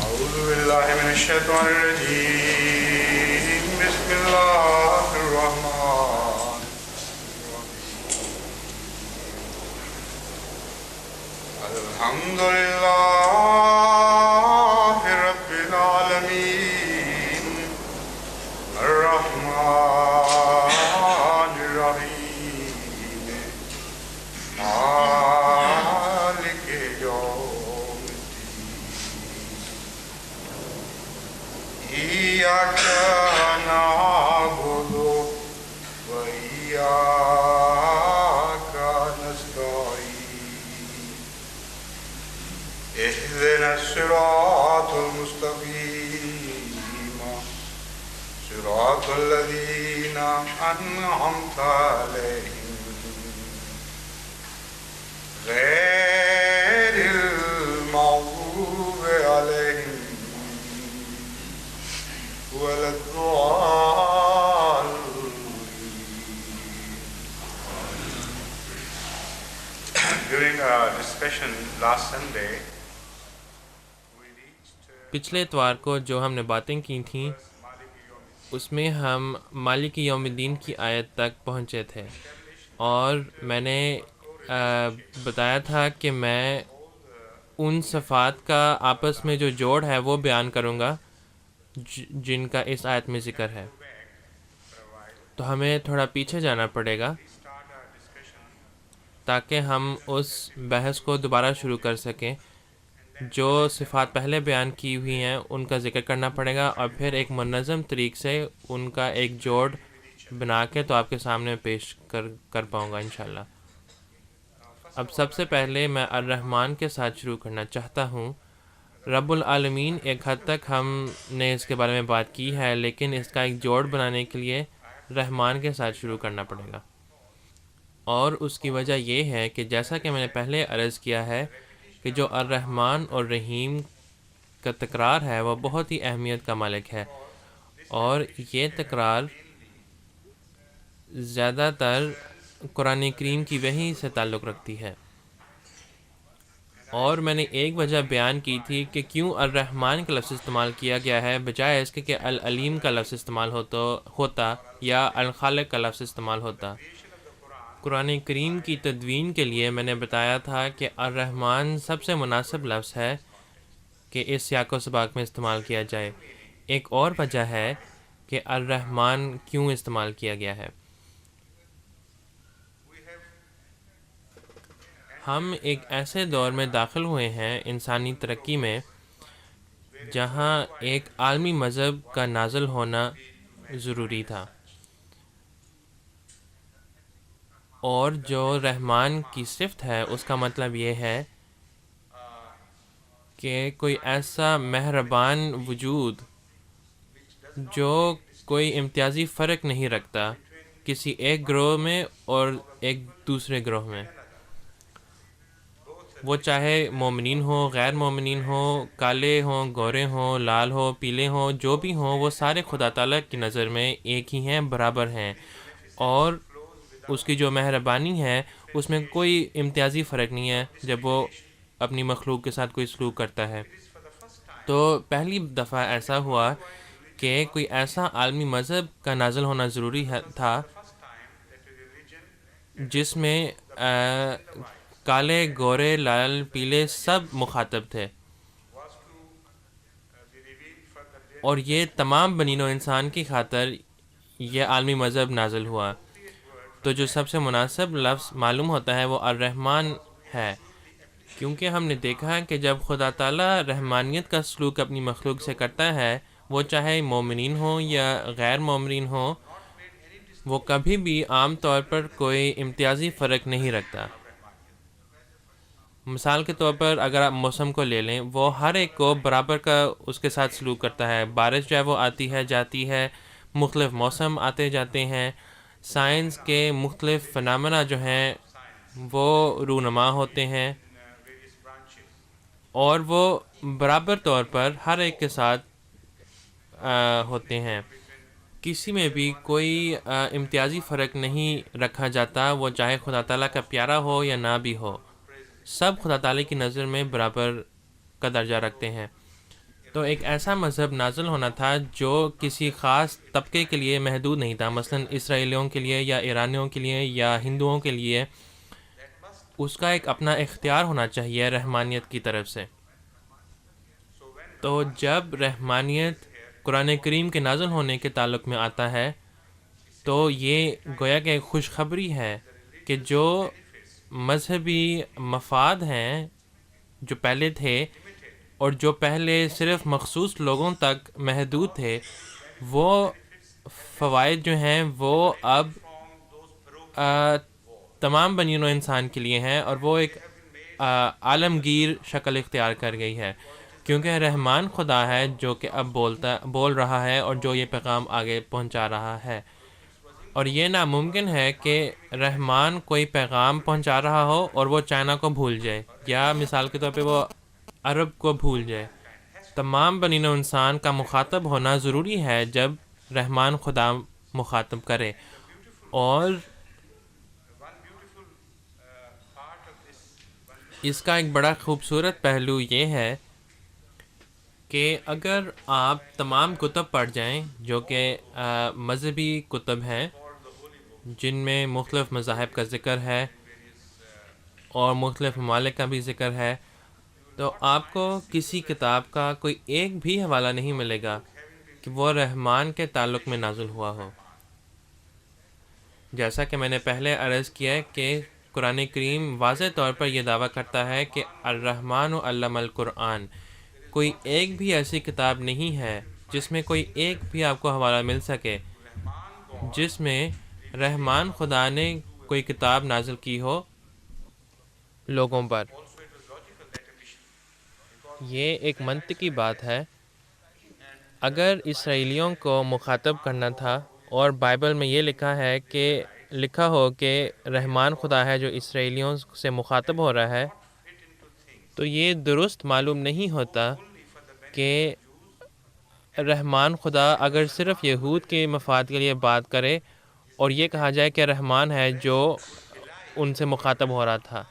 أعوذ بالله من الشيطان الرجيم بسم الله الرحمن الحمد لله رب العالمين الرحمن الرحيم مالك يوم إياك نعبد وإياك نستعين اهدنا الصراط المستقيم صراط الذين أنعمت عليهم غير المغضوب عليهم ولا الضالين. During our discussion last Sunday, we reached پچھلے اتوار کو جو ہم نے باتیں کی تھیں اس میں ہم مالک یوم الدین کی آیت تک پہنچے تھے، اور میں نے بتایا تھا کہ میں ان صفات کا آپس میں جو جوڑ ہے وہ بیان کروں گا جن کا اس آیت میں ذکر ہے. تو ہمیں تھوڑا پیچھے جانا پڑے گا تاکہ ہم اس بحث کو دوبارہ شروع کر سکیں. جو صفات پہلے بیان کی ہوئی ہیں ان کا ذکر کرنا پڑے گا، اور پھر ایک منظم طریق سے ان کا ایک جوڑ بنا کے تو آپ کے سامنے پیش کر پاؤں گا انشاءاللہ. اب سب سے پہلے میں الرحمن کے ساتھ شروع کرنا چاہتا ہوں. رب العالمین ایک حد تک ہم نے اس کے بارے میں بات کی ہے، لیکن اس کا ایک جوڑ بنانے کے لیے رحمان کے ساتھ شروع کرنا پڑے گا، اور اس کی وجہ یہ ہے کہ جیسا کہ میں نے پہلے عرض کیا ہے کہ جو الرحمن اور رحیم کا تکرار ہے وہ بہت ہی اہمیت کا مالک ہے، اور یہ تکرار زیادہ تر قرآن کریم کی وحی سے تعلق رکھتی ہے. اور میں نے ایک وجہ بیان کی تھی کہ کیوں الرحمن کا لفظ استعمال کیا گیا ہے بجائے اس کے کہ العلیم کا لفظ استعمال ہوتا یا الخالق کا لفظ استعمال ہوتا. قرآن کریم کی تدوین کے لیے میں نے بتایا تھا کہ الرحمن سب سے مناسب لفظ ہے کہ اس سیاق و سباق میں استعمال کیا جائے. ایک اور وجہ ہے کہ الرحمن کیوں استعمال کیا گیا ہے. ہم ایک ایسے دور میں داخل ہوئے ہیں انسانی ترقی میں جہاں ایک عالمی مذہب کا نازل ہونا ضروری تھا، اور جو رحمان کی صفت ہے اس کا مطلب یہ ہے کہ کوئی ایسا مہربان وجود جو کوئی امتیازی فرق نہیں رکھتا کسی ایک گروہ میں اور ایک دوسرے گروہ میں، وہ چاہے مومنین ہوں، غیر مومنین ہوں، کالے ہوں، گورے ہوں، لال ہوں، پیلے ہوں، جو بھی ہوں، وہ سارے خدا تعالیٰ کی نظر میں ایک ہی ہیں، برابر ہیں، اور اس کی جو مہربانی ہے اس میں کوئی امتیازی فرق نہیں ہے جب وہ اپنی مخلوق کے ساتھ کوئی سلوک کرتا ہے. تو پہلی دفعہ ایسا ہوا کہ کوئی ایسا عالمی مذہب کا نازل ہونا ضروری تھا جس میں کالے، گورے، لال، پیلے سب مخاطب تھے، اور یہ تمام بنی نوع انسان کی خاطر یہ عالمی مذہب نازل ہوا. تو جو سب سے مناسب لفظ معلوم ہوتا ہے وہ الرحمن ہے، کیونکہ ہم نے دیکھا ہے کہ جب خدا تعالیٰ رحمانیت کا سلوک اپنی مخلوق سے کرتا ہے، وہ چاہے مومنین ہوں یا غیر مومنین ہوں، وہ کبھی بھی عام طور پر کوئی امتیازی فرق نہیں رکھتا. مثال کے طور پر اگر آپ موسم کو لے لیں، وہ ہر ایک کو برابر کا اس کے ساتھ سلوک کرتا ہے. بارش جو ہے وہ آتی ہے جاتی ہے، مختلف موسم آتے جاتے ہیں، سائنس کے مختلف فنامنا جو ہیں وہ رونما ہوتے ہیں، اور وہ برابر طور پر ہر ایک کے ساتھ ہوتے ہیں. کسی میں بھی کوئی امتیازی فرق نہیں رکھا جاتا، وہ چاہے خدا تعالیٰ کا پیارا ہو یا نہ بھی ہو، سب خدا تعالیٰ کی نظر میں برابر کا درجہ رکھتے ہیں. تو ایک ایسا مذہب نازل ہونا تھا جو کسی خاص طبقے کے لیے محدود نہیں تھا، مثلا اسرائیلیوں کے لیے یا ایرانیوں کے لیے یا ہندوؤں کے لیے. اس کا ایک اپنا اختیار ہونا چاہیے رحمانیت کی طرف سے. تو جب رحمانیت قرآن کریم کے نازل ہونے کے تعلق میں آتا ہے تو یہ گویا کہ ایک خوشخبری ہے کہ جو مذہبی مفاد ہیں جو پہلے تھے اور جو پہلے صرف مخصوص لوگوں تک محدود تھے، وہ فوائد جو ہیں وہ اب تمام بنی نوع انسان کے لیے ہیں، اور وہ ایک عالمگیر شکل اختیار کر گئی ہے، کیونکہ رحمان خدا ہے جو کہ اب بول رہا ہے اور جو یہ پیغام آگے پہنچا رہا ہے. اور یہ ناممکن ہے کہ رحمان کوئی پیغام پہنچا رہا ہو اور وہ چائنا کو بھول جائے، یا مثال کے طور پہ وہ عرب کو بھول جائے. تمام بنی نوع انسان کا مخاطب ہونا ضروری ہے جب رحمان خدا مخاطب کرے. اور اس کا ایک بڑا خوبصورت پہلو یہ ہے کہ اگر آپ تمام کتب پڑھ جائیں جو کہ مذہبی کتب ہیں جن میں مختلف مذاہب کا ذکر ہے اور مختلف ممالک کا بھی ذکر ہے، تو آپ کو کسی کتاب کا کوئی ایک بھی حوالہ نہیں ملے گا کہ وہ رحمان کے تعلق میں نازل ہوا ہو. جیسا کہ میں نے پہلے عرض کیا ہے کہ قرآن کریم واضح طور پر یہ دعویٰ کرتا ہے کہ الرحمن علم القرآن. کوئی ایک بھی ایسی کتاب نہیں ہے جس میں کوئی ایک بھی آپ کو حوالہ مل سکے جس میں رحمان خدا نے کوئی کتاب نازل کی ہو لوگوں پر. یہ ایک منطقی بات ہے. اگر اسرائیلیوں کو مخاطب کرنا تھا اور بائبل میں یہ لکھا ہو کہ رحمان خدا ہے جو اسرائیلیوں سے مخاطب ہو رہا ہے، تو یہ درست معلوم نہیں ہوتا کہ رحمان خدا اگر صرف یہود کے مفاد کے لیے بات کرے اور یہ کہا جائے کہ رحمان ہے جو ان سے مخاطب ہو رہا تھا،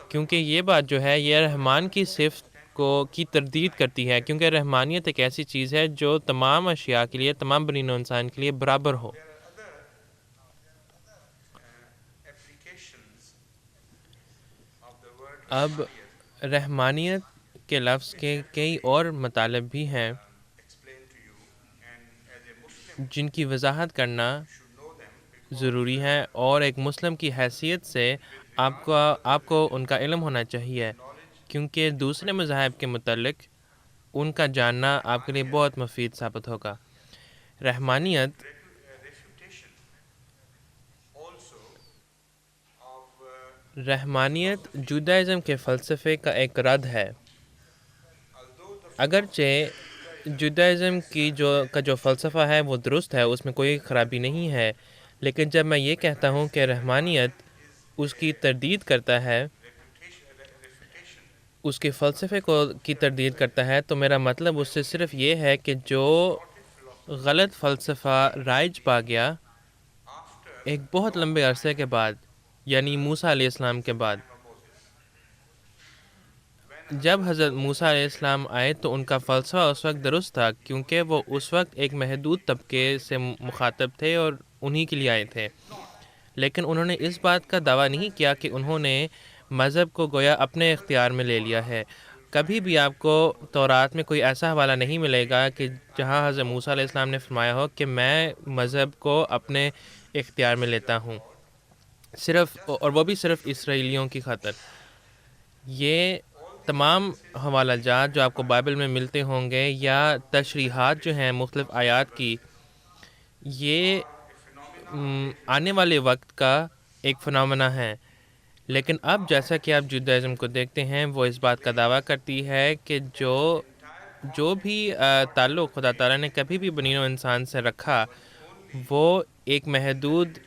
کیونکہ یہ بات جو ہے یہ رحمان کی صفت کی تردید کرتی ہے، کیونکہ رحمانیت ایک ایسی چیز ہے جو تمام اشیاء کے لیے، تمام بنی نوع انسان کے لیے برابر ہو. اب رحمانیت کے لفظ کے کئی اور مطالب بھی ہیں جن کی وضاحت کرنا ضروری ہے، اور ایک مسلم کی حیثیت سے آپ کو ان کا علم ہونا چاہیے، کیونکہ دوسرے مذاہب کے متعلق ان کا جاننا آپ کے لیے بہت مفید ثابت ہوگا. رحمانیت جودائزم کے فلسفے کا ایک رد ہے. اگرچہ جودائزم کا جو فلسفہ ہے وہ درست ہے، اس میں کوئی خرابی نہیں ہے، لیکن جب میں یہ کہتا ہوں کہ رحمانیت اس کی تردید کرتا ہے، اس کے فلسفے کی تردید کرتا ہے، تو میرا مطلب اس سے صرف یہ ہے کہ جو غلط فلسفہ رائج پا گیا ایک بہت لمبے عرصے کے بعد، یعنی موسیٰ علیہ السلام کے بعد. جب حضرت موسیٰ علیہ السلام آئے تو ان کا فلسفہ اس وقت درست تھا، کیونکہ وہ اس وقت ایک محدود طبقے سے مخاطب تھے اور انہی کے لیے آئے تھے. لیکن انہوں نے اس بات کا دعویٰ نہیں کیا کہ انہوں نے مذہب کو گویا اپنے اختیار میں لے لیا ہے. کبھی بھی آپ کو تورات میں کوئی ایسا حوالہ نہیں ملے گا کہ جہاں حضرت موسیٰ علیہ السلام نے فرمایا ہو کہ میں مذہب کو اپنے اختیار میں لیتا ہوں، اور وہ بھی صرف اسرائیلیوں کی خاطر. یہ تمام حوالہ جات جو آپ کو بائبل میں ملتے ہوں گے یا تشریحات جو ہیں مختلف آیات کی، یہ آنے والے وقت کا ایک فنامنا ہے. لیکن اب جیسا کہ آپ جودائزم کو دیکھتے ہیں، وہ اس بات کا دعویٰ کرتی ہے کہ جو بھی تعلق خدا تعالیٰ نے کبھی بھی بنی نوع انسان سے رکھا وہ ایک محدود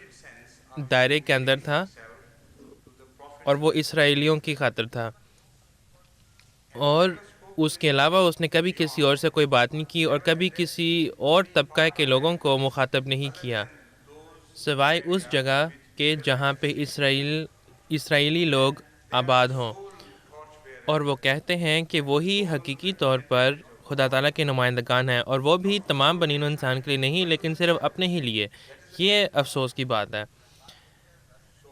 دائرے کے اندر تھا، اور وہ اسرائیلیوں کی خاطر تھا، اور اس کے علاوہ اس نے کبھی کسی اور سے کوئی بات نہیں کی اور کبھی کسی اور طبقہ کے لوگوں کو مخاطب نہیں کیا سوائے اس جگہ کے جہاں پہ اسرائیلی لوگ آباد ہوں. اور وہ کہتے ہیں کہ وہی حقیقی طور پر خدا تعالیٰ کے نمائندگان ہیں، اور وہ بھی تمام بنی نوع انسان کے لیے نہیں لیکن صرف اپنے ہی لیے۔ یہ افسوس کی بات ہے۔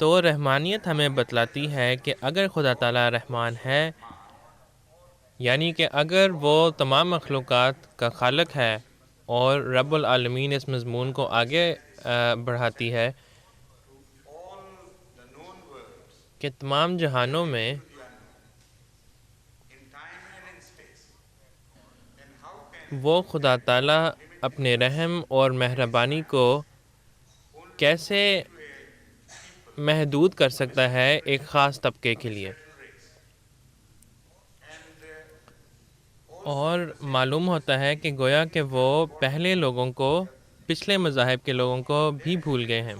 تو رحمانیت ہمیں بتلاتی ہے کہ اگر خدا تعالیٰ رحمان ہے، یعنی کہ اگر وہ تمام مخلوقات کا خالق ہے، اور رب العالمین اس مضمون کو آگے بڑھاتی ہے all the known worlds کہ تمام جہانوں میں in time and in space. And how can وہ خدا تعالیٰ اپنے رحم اور مہربانی کو کیسے محدود کر سکتا ہے ایک خاص طبقے کے لیے؟ اور معلوم ہوتا ہے کہ گویا کہ وہ پہلے لوگوں کو، پچھلے مذاہب کے لوگوں کو بھی بھول گئے ہیں،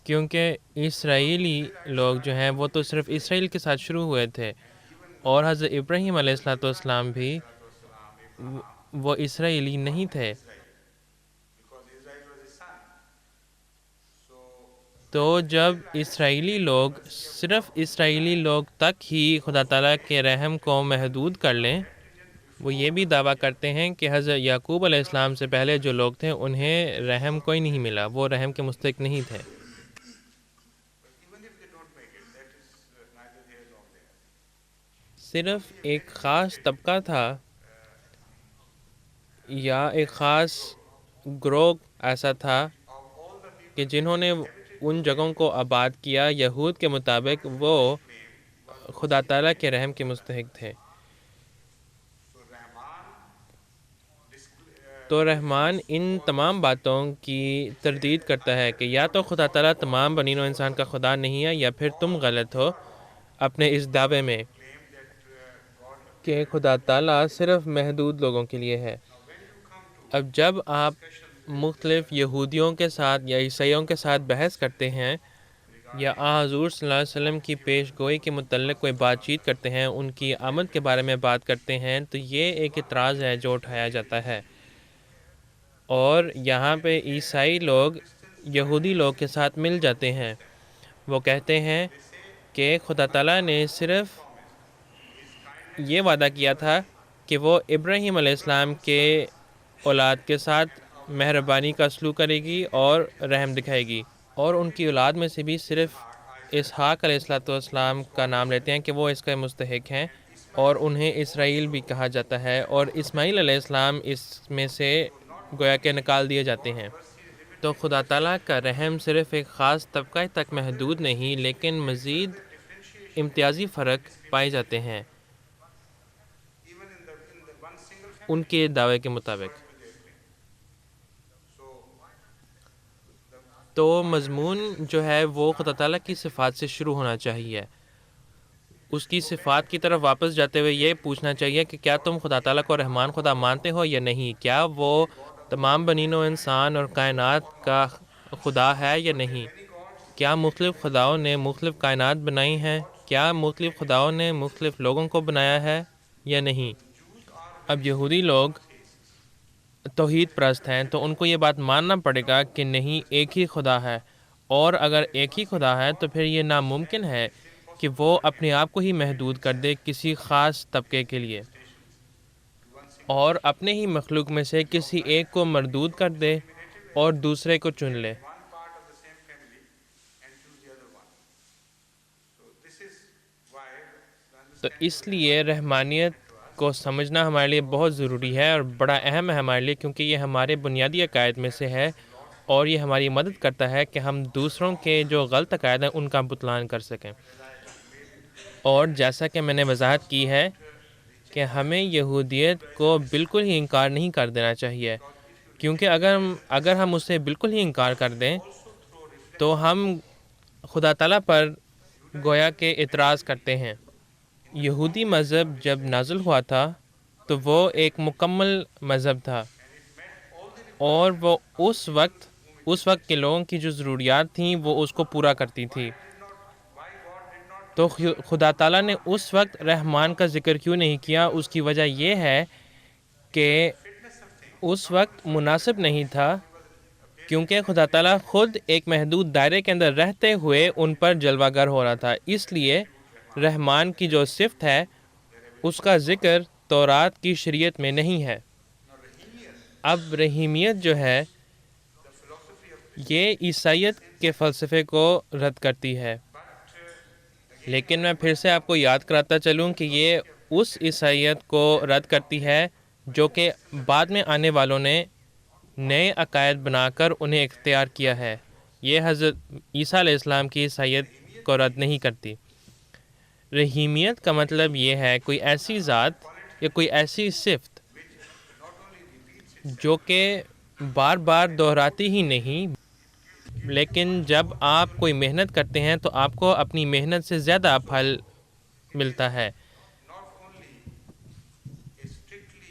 کیونکہ اسرائیلی لوگ جو ہیں وہ تو صرف اسرائیل کے ساتھ شروع ہوئے تھے، اور حضرت ابراہیم علیہ السلام بھی وہ اسرائیلی نہیں تھے۔ because Israel was his son. So تو جب اسرائیلی لوگ صرف اسرائیلی لوگ تک ہی خدا تعالیٰ کے رحم کو محدود کر لیں، وہ یہ بھی دعویٰ کرتے ہیں کہ حضرت یعقوب علیہ السلام سے پہلے جو لوگ تھے انہیں رحم کوئی نہیں ملا، وہ رحم کے مستحق نہیں تھے۔ even if they don't make it, that is neither here nor there. صرف ایک خاص طبقہ تھا یا ایک خاص گروہ ایسا تھا کہ جنہوں نے ان جگہوں کو آباد کیا، یہود کے مطابق وہ خدا تعالیٰ کے رحم کے مستحق تھے۔ So Rahman تو رحمان ان تمام باتوں کی تردید کرتا ہے کہ یا تو خدا تعالیٰ تمام بنی نوع انسان کا خدا نہیں ہے، یا پھر تم غلط ہو اپنے اس دعوے میں کہ خدا تعالیٰ صرف محدود لوگوں کے لیے ہے۔ اب جب آپ مختلف یہودیوں کے ساتھ یا عیسائیوں کے ساتھ بحث کرتے ہیں، یا حضور صلی اللہ علیہ وسلم کی پیش گوئی کے متعلق کوئی بات چیت کرتے ہیں، ان کی آمد کے بارے میں بات کرتے ہیں، تو یہ ایک اعتراض ہے جو اٹھایا جاتا ہے۔ اور یہاں پہ عیسائی لوگ یہودی لوگ کے ساتھ مل جاتے ہیں۔ وہ کہتے ہیں کہ خدا تعالیٰ نے صرف یہ وعدہ کیا تھا کہ وہ ابراہیم علیہ السلام کے اولاد کے ساتھ مہربانی کا سلوک کرے گی اور رحم دکھائے گی، اور ان کی اولاد میں سے بھی صرف اسحاق علیہ السلام کا نام لیتے ہیں کہ وہ اس کا مستحق ہیں، اور انہیں اسرائیل بھی کہا جاتا ہے، اور اسماعیل علیہ السلام اس میں سے گویا کہ نکال دیے جاتے ہیں۔ تو خدا تعالیٰ کا رحم صرف ایک خاص طبقہ تک محدود نہیں، لیکن مزید امتیازی فرق پائے جاتے ہیں even in the one single family. ان کے دعوے کے مطابق۔ So تو مضمون جو ہے وہ خدا تعالیٰ کی صفات سے شروع ہونا چاہیے۔ اس کی صفات کی طرف واپس جاتے ہوئے یہ پوچھنا چاہیے کہ کیا تم خدا تعالیٰ کو رحمان خدا مانتے ہو یا نہیں؟ کیا وہ تمام بنی نوع انسان اور کائنات کا خدا ہے یا نہیں؟ کیا مختلف خداؤں نے مختلف کائنات بنائی ہیں؟ کیا مختلف خداؤں نے مختلف لوگوں کو بنایا ہے یا نہیں؟ اب یہودی لوگ توحید پرست ہیں، تو ان کو یہ بات ماننا پڑے گا کہ نہیں، ایک ہی خدا ہے، اور اگر ایک ہی خدا ہے تو پھر یہ ناممکن ہے کہ وہ اپنے آپ کو ہی محدود کر دے کسی خاص طبقے کے لیے، اور اپنے ہی مخلوق میں سے کسی ایک کو مردود کر دے اور دوسرے کو چن لے۔ one part of the same family and choose the other one. So this is why تو اس لیے رحمانیت کو سمجھنا ہمارے لیے بہت ضروری ہے اور بڑا اہم ہے ہمارے لیے، کیونکہ یہ ہمارے بنیادی عقائد میں سے ہے، اور یہ ہماری مدد کرتا ہے کہ ہم دوسروں کے جو غلط عقائد ہیں ان کا بطلان کر سکیں۔ اور جیسا کہ میں نے وضاحت کی ہے کہ ہمیں یہودیت کو بالکل ہی انکار نہیں کر دینا چاہیے، کیونکہ اگر ہم اسے بالکل ہی انکار کر دیں تو ہم خدا تعالیٰ پر گویا کہ اعتراض کرتے ہیں۔ یہودی مذہب جب نازل ہوا تھا تو وہ ایک مکمل مذہب تھا، اور وہ اس وقت کے لوگوں کی جو ضروریات تھیں وہ اس کو پورا کرتی تھی۔ تو خدا تعالیٰ نے اس وقت رحمان کا ذکر کیوں نہیں کیا؟ اس کی وجہ یہ ہے کہ اس وقت مناسب نہیں تھا، کیونکہ خدا تعالیٰ خود ایک محدود دائرے کے اندر رہتے ہوئے ان پر جلوہ گر ہو رہا تھا۔ اس لیے رحمان کی جو صفت ہے اس کا ذکر تورات کی شریعت میں نہیں ہے۔ اب رحیمیت جو ہے یہ عیسائیت کے فلسفے کو رد کرتی ہے، لیکن میں پھر سے آپ کو یاد کراتا چلوں کہ یہ اس عیسائیت کو رد کرتی ہے جو کہ بعد میں آنے والوں نے نئے عقائد بنا کر انہیں اختیار کیا ہے۔ یہ حضرت عیسیٰ علیہ السلام کی عیسائیت کو رد نہیں کرتی۔ رحیمیت کا مطلب یہ ہے کوئی ایسی ذات یا کوئی ایسی صفت جو کہ بار بار دہراتی ہی نہیں، لیکن جب آپ کوئی محنت کرتے ہیں تو آپ کو اپنی محنت سے زیادہ پھل ملتا ہے۔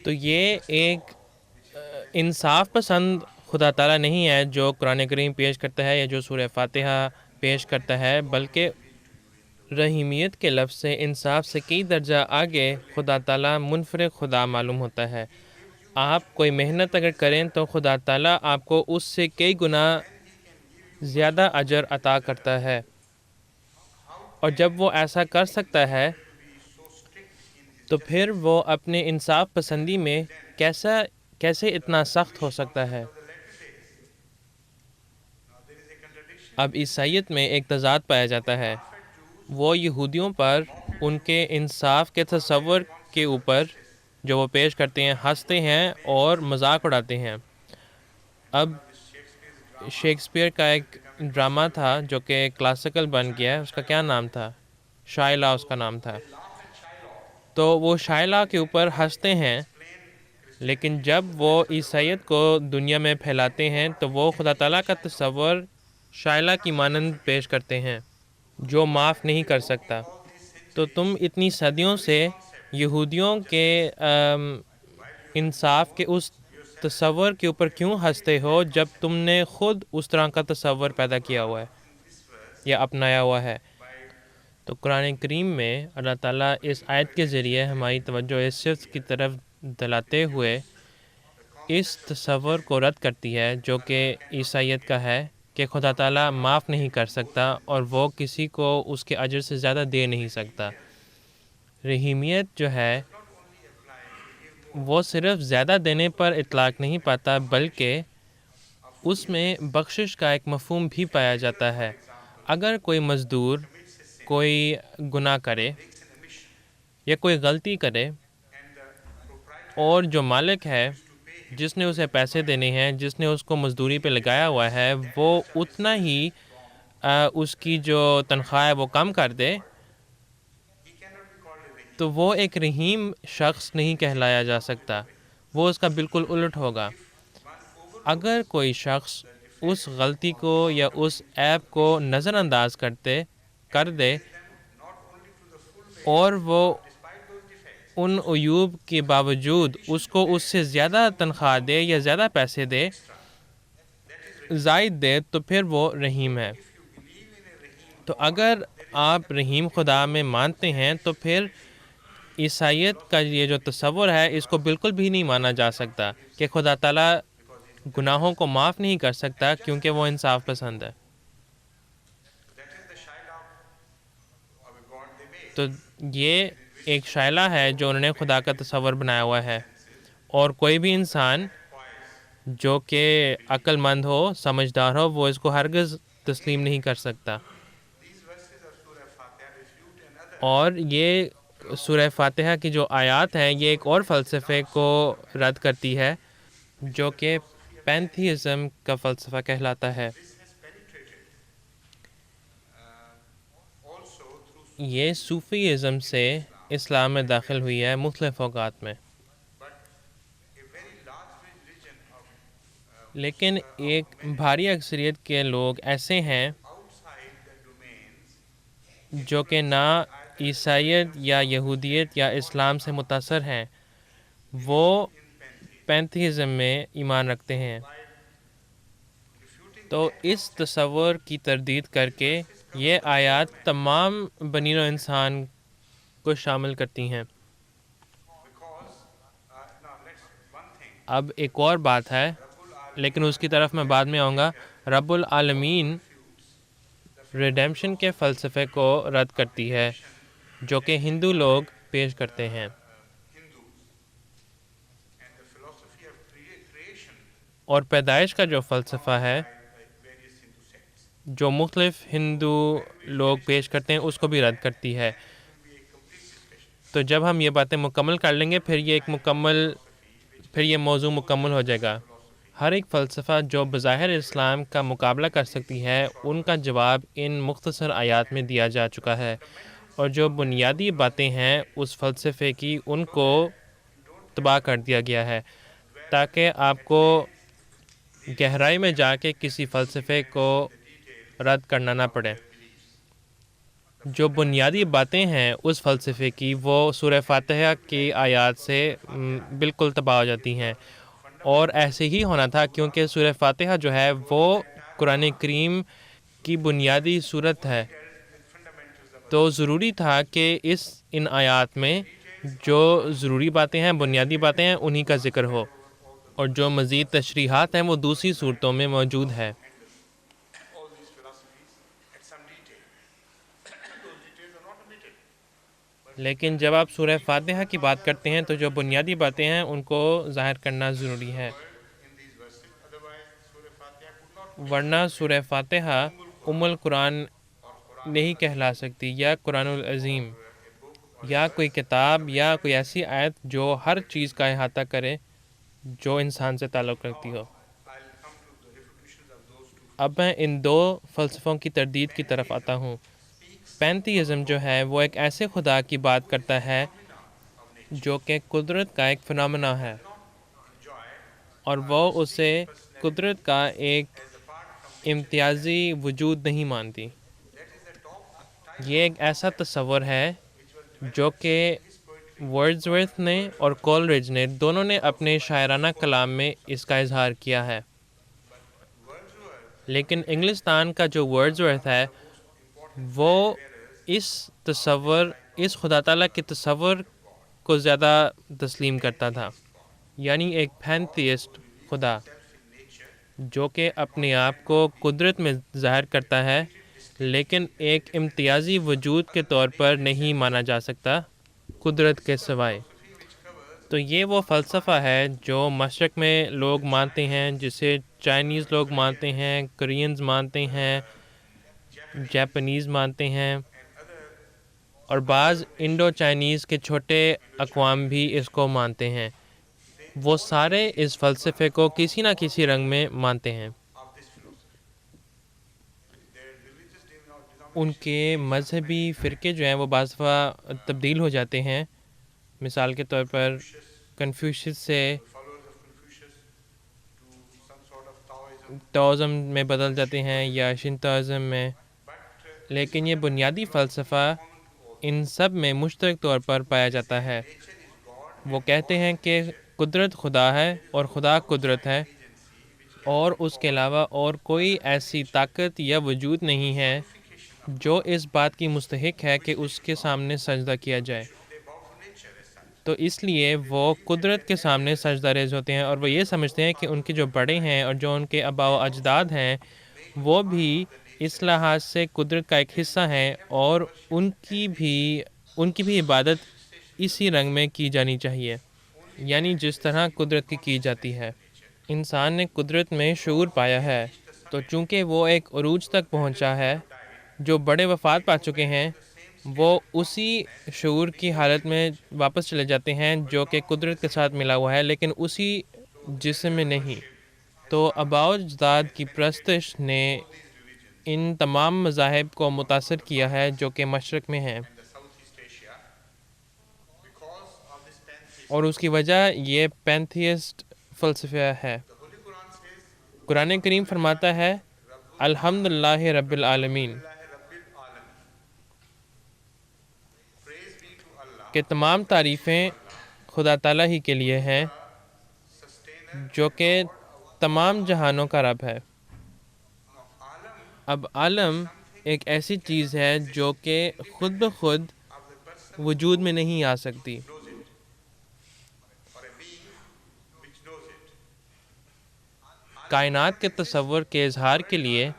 تو یہ ایک انصاف پسند خدا تعالیٰ نہیں ہے جو قرآن کریم پیش کرتا ہے یا جو سورہ فاتحہ پیش کرتا ہے، بلکہ رحیمیت کے لفظ سے انصاف سے کئی درجہ آگے خدا تعالیٰ منفرد خدا معلوم ہوتا ہے۔ آپ کوئی محنت اگر کریں تو خدا تعالیٰ آپ کو اس سے کئی گنا زیادہ اجر عطا کرتا ہے، اور جب وہ ایسا کر سکتا ہے تو پھر وہ اپنے انصاف پسندی میں کیسے اتنا سخت ہو سکتا ہے۔ اب عیسائیت میں ایک تضاد پایا جاتا ہے۔ وہ یہودیوں پر ان کے انصاف کے تصور کے اوپر جو وہ پیش کرتے ہیں ہنستے ہیں اور مذاق اڑاتے ہیں۔ اب شیکسپیئر کا ایک ڈرامہ تھا جو کہ کلاسیکل بن گیا ہے، اس کا کیا نام تھا؟ شائلا اس کا نام تھا۔ تو وہ شائلا کے اوپر ہنستے ہیں، لیکن جب وہ عیسائیت کو دنیا میں پھیلاتے ہیں تو وہ خدا تعالیٰ کا تصور شائلا کی مانند پیش کرتے ہیں جو معاف نہیں کر سکتا۔ تو تم اتنی صدیوں سے یہودیوں کے انصاف کے اس تصور کے اوپر کیوں ہنستے ہو جب تم نے خود اس طرح کا تصور پیدا کیا ہوا ہے یا اپنایا ہوا ہے؟ تو قرآن کریم میں اللہ تعالیٰ اس آیت کے ذریعے ہماری توجہ اس صفت کی طرف دلاتے ہوئے اس تصور کو رد کرتی ہے جو کہ عیسائیت کا ہے کہ خدا تعالیٰ معاف نہیں کر سکتا اور وہ کسی کو اس کے اجر سے زیادہ دے نہیں سکتا۔ رحیمیت جو ہے وہ صرف زیادہ دینے پر اطلاق نہیں پاتا، بلکہ اس میں بخشش کا ایک مفہوم بھی پایا جاتا ہے۔ اگر کوئی مزدور کوئی گناہ کرے یا کوئی غلطی کرے اور جو مالک ہے جس نے اسے پیسے دینے ہیں، جس نے اس کو مزدوری پہ لگایا ہوا ہے، وہ اتنا ہی اس کی جو تنخواہ ہے وہ کم کر دے، تو وہ ایک رحیم شخص نہیں کہلایا جا سکتا، وہ اس کا بالکل الٹ ہوگا۔ اگر کوئی شخص اس غلطی کو یا اس عیب کو نظر انداز کر دے اور وہ ان عیوب کے باوجود اس کو اس سے زیادہ تنخواہ دے یا زیادہ پیسے دے، زائد دے، تو پھر وہ رحیم ہے۔ تو اگر آپ رحیم خدا میں مانتے ہیں تو پھر عیسائیت کا یہ جو تصور ہے اس کو بالکل بھی نہیں مانا جا سکتا کہ خدا تعالیٰ گناہوں کو معاف نہیں کر سکتا کیونکہ وہ انصاف پسند ہے۔ تو یہ ایک شائلہ ہے جو انہوں نے خدا کا تصور بنایا ہوا ہے، اور کوئی بھی انسان جو کہ عقل مند ہو، سمجھدار ہو، وہ اس کو ہرگز تسلیم نہیں کر سکتا۔ اور یہ سورہ فاتحہ کی جو آیات ہیں یہ ایک اور فلسفے کو رد کرتی ہے جو کہ پینتھیزم کا فلسفہ کہلاتا ہے۔ یہ صوفیزم سے اسلام میں داخل ہوئی ہے مختلف اوقات میں، لیکن ایک بھاری اکثریت کے لوگ ایسے ہیں جو کہ نہ عیسائیت یا یہودیت یا اسلام سے متاثر ہیں، وہ پینتھیزم میں ایمان رکھتے ہیں۔ تو اس تصور کی تردید کر کے یہ آیات تمام بنی نوع انسان کو شامل کرتی ہیں۔ اب ایک اور بات ہے، لیکن اس کی طرف میں بعد میں آؤں گا۔ رب العالمین ریڈیمشن کے فلسفے کو رد کرتی ہے جو کہ ہندو لوگ پیش کرتے ہیں۔ اور پیدائش کا جو فلسفہ ہے جو مختلف ہندو لوگ پیش کرتے ہیں اس کو بھی رد کرتی ہے. تو جب ہم یہ باتیں مکمل کر لیں گے پھر یہ موضوع مکمل ہو جائے گا. ہر ایک فلسفہ جو بظاہر اسلام کا مقابلہ کر سکتی ہے ان کا جواب ان مختصر آیات میں دیا جا چکا ہے، اور جو بنیادی باتیں ہیں اس فلسفے کی ان کو تباہ کر دیا گیا ہے تاکہ آپ کو گہرائی میں جا کے کسی فلسفے کو رد کرنا نہ پڑے. جو بنیادی باتیں ہیں اس فلسفے کی وہ سورہ فاتحہ کی آیات سے بالکل تباہ ہو جاتی ہیں، اور ایسے ہی ہونا تھا کیونکہ سورہ فاتحہ جو ہے وہ قرآن کریم کی بنیادی صورت ہے. تو ضروری تھا کہ ان آیات میں جو ضروری باتیں ہیں بنیادی باتیں ہیں انہی کا ذکر ہو، اور جو مزید تشریحات ہیں وہ دوسری صورتوں میں موجود ہے. لیکن جب آپ سورہ فاتحہ کی بات کرتے ہیں تو جو بنیادی باتیں ہیں ان کو ظاہر کرنا ضروری ہے، ورنہ سورہ فاتحہ القرآن نہیں کہلا سکتی، یا قرآن العظیم، یا کوئی کتاب یا کوئی ایسی آیت جو ہر چیز کا احاطہ کرے جو انسان سے تعلق رکھتی ہو. اب میں ان دو فلسفوں کی تردید کی طرف آتا ہوں. پینتھیزم جو ہے وہ ایک ایسے خدا کی بات کرتا ہے جو کہ قدرت کا ایک فنامنا ہے، اور وہ اسے قدرت کا ایک امتیازی وجود نہیں مانتی. یہ ایک ایسا تصور ہے جو کہ ورڈزورتھ نے اور کولرج نے دونوں نے اپنے شاعرانہ کلام میں اس کا اظہار کیا ہے. لیکن انگلستان کا جو ورڈزورتھ ہے وہ اس خدا تعالیٰ کے تصور کو زیادہ تسلیم کرتا تھا، یعنی ایک پینتھیسٹ خدا جو کہ اپنے آپ کو قدرت میں ظاہر کرتا ہے لیکن ایک امتیازی وجود کے طور پر نہیں مانا جا سکتا قدرت کے سوائے. تو یہ وہ فلسفہ ہے جو مشرق میں لوگ مانتے ہیں، جسے چائنیز لوگ مانتے ہیں، کورینز مانتے ہیں، جاپنیز مانتے ہیں، اور بعض انڈو چائنیز کے چھوٹے اقوام بھی اس کو مانتے ہیں. وہ سارے اس فلسفے کو کسی نہ کسی رنگ میں مانتے ہیں. ان کے مذہبی فرقے جو ہیں وہ بعض دفعہ تبدیل ہو جاتے ہیں. مثال کے طور پر کنفیوشس سے ٹاؤزم میں بدل جاتے ہیں یا شنتوازم میں، لیکن یہ بنیادی فلسفہ ان سب میں مشترک طور پر پایا جاتا ہے. وہ کہتے ہیں کہ قدرت خدا ہے اور خدا قدرت ہے، اور اس کے علاوہ اور کوئی ایسی طاقت یا وجود نہیں ہے جو اس بات کی مستحق ہے کہ اس کے سامنے سجدہ کیا جائے. تو اس لیے وہ قدرت کے سامنے سجدہ ریز ہوتے ہیں، اور وہ یہ سمجھتے ہیں کہ ان کے جو بڑے ہیں اور جو ان کے آباء و اجداد ہیں وہ بھی اس لحاظ سے قدرت کا ایک حصہ ہیں، اور ان کی بھی عبادت اسی رنگ میں کی جانی چاہیے، یعنی جس طرح قدرت کی جاتی ہے. انسان نے قدرت میں شعور پایا ہے، تو چونکہ وہ ایک عروج تک پہنچا ہے، جو بڑے وفات پا چکے ہیں وہ اسی شعور کی حالت میں واپس چلے جاتے ہیں جو کہ قدرت کے ساتھ ملا ہوا ہے، لیکن اسی جسم میں نہیں. تو آباء و اجداد کی پرستش نے ان تمام مذاہب کو متاثر کیا ہے جو کہ مشرق میں ہیں، اور اس کی وجہ یہ پینتھیسٹ فلسفہ ہے. قرآن کریم فرماتا ہے الحمدللہ رب العالمین، کہ تمام تعریفیں خدا تعالیٰ ہی کے لیے ہیں جو کہ تمام جہانوں کا رب ہے. اب عالم ایک ایسی چیز ہے جو کہ خود بخود وجود میں نہیں آ سکتی. کائنات کے تصور کے اظہار کے لیے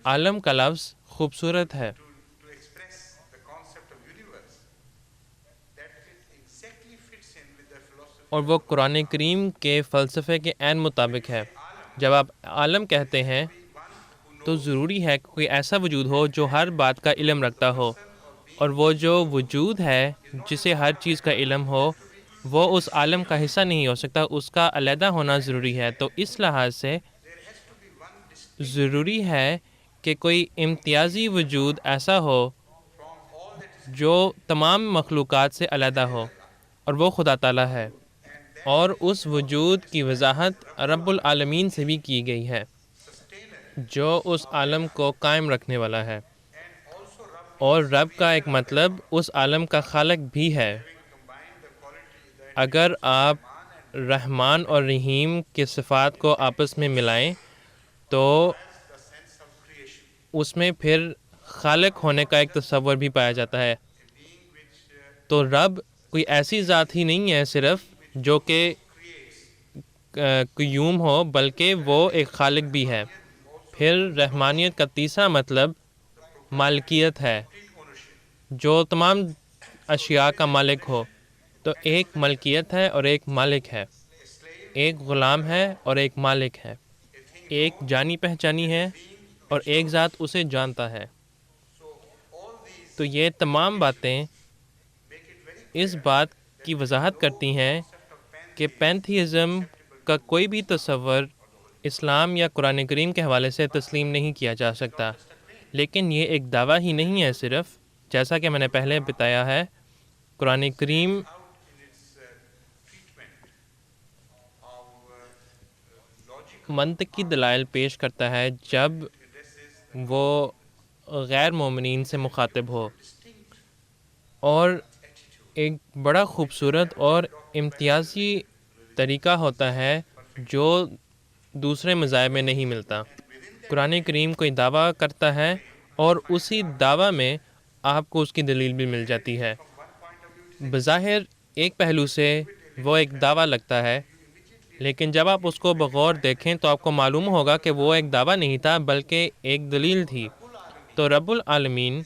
عالم کا لفظ خوبصورت ہے، اور وہ قرآن کریم کے فلسفے کے عین مطابق ہے. جب آپ عالم کہتے ہیں تو ضروری ہے کہ کوئی ایسا وجود ہو جو ہر بات کا علم رکھتا ہو، اور وہ جو وجود ہے جسے ہر چیز کا علم ہو وہ اس عالم کا حصہ نہیں ہو سکتا، اس کا علیحدہ ہونا ضروری ہے. تو اس لحاظ سے ضروری ہے کہ کوئی امتیازی وجود ایسا ہو جو تمام مخلوقات سے علیحدہ ہو، اور وہ خدا تعالیٰ ہے. اور اس وجود کی وضاحت رب العالمین سے بھی کی گئی ہے جو اس عالم کو قائم رکھنے والا ہے. اور رب کا ایک مطلب اس عالم کا خالق بھی ہے. اگر آپ رحمان اور رحیم کے صفات کو آپس میں ملائیں تو اس میں پھر خالق ہونے کا ایک تصور بھی پایا جاتا ہے. تو رب کوئی ایسی ذات ہی نہیں ہے صرف جو کہ قیوم ہو، بلکہ وہ ایک خالق بھی ہے. پھر رحمانیت کا تیسرا مطلب مالکیت ہے، جو تمام اشیاء کا مالک ہو. تو ایک ملکیت ہے اور ایک مالک ہے، ایک غلام ہے اور ایک مالک ہے، ایک جانی پہچانی ہے اور ایک ذات اسے جانتا ہے. تو یہ تمام باتیں اس بات کی وضاحت کرتی ہیں کہ پینتھیزم کا کوئی بھی تصور اسلام یا قرآن کریم کے حوالے سے تسلیم نہیں کیا جا سکتا. لیکن یہ ایک دعویٰ ہی نہیں ہے صرف، جیسا کہ میں نے پہلے بتایا ہے. قرآن کریم منطقی دلائل پیش کرتا ہے جب وہ غیر مومنین سے مخاطب ہو، اور ایک بڑا خوبصورت اور امتیازی طریقہ ہوتا ہے جو دوسرے مذاہب میں نہیں ملتا. قرآن کریم کوئی دعویٰ کرتا ہے اور اسی دعویٰ میں آپ کو اس کی دلیل بھی مل جاتی ہے. بظاہر ایک پہلو سے وہ ایک دعویٰ لگتا ہے، لیکن جب آپ اس کو بغور دیکھیں تو آپ کو معلوم ہوگا کہ وہ ایک دعویٰ نہیں تھا بلکہ ایک دلیل تھی. تو رب العالمین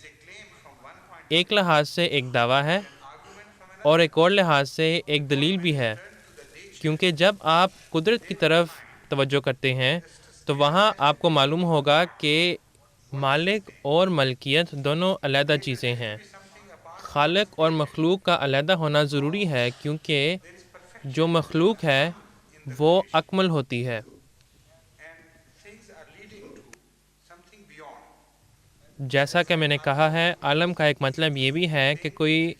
ایک لحاظ سے ایک دعویٰ ہے اور ایک اور لحاظ سے ایک دلیل بھی ہے، کیونکہ جب آپ قدرت کی طرف توجہ کرتے ہیں تو وہاں آپ کو معلوم ہوگا کہ مالک اور ملکیت دونوں علیحدہ چیزیں ہیں. خالق اور مخلوق کا علیحدہ ہونا ضروری ہے، کیونکہ جو مخلوق ہے وہ اکمل ہوتی ہے. جیسا کہ میں نے کہا ہے، عالم کا ایک مطلب یہ بھی ہے کہ کوئی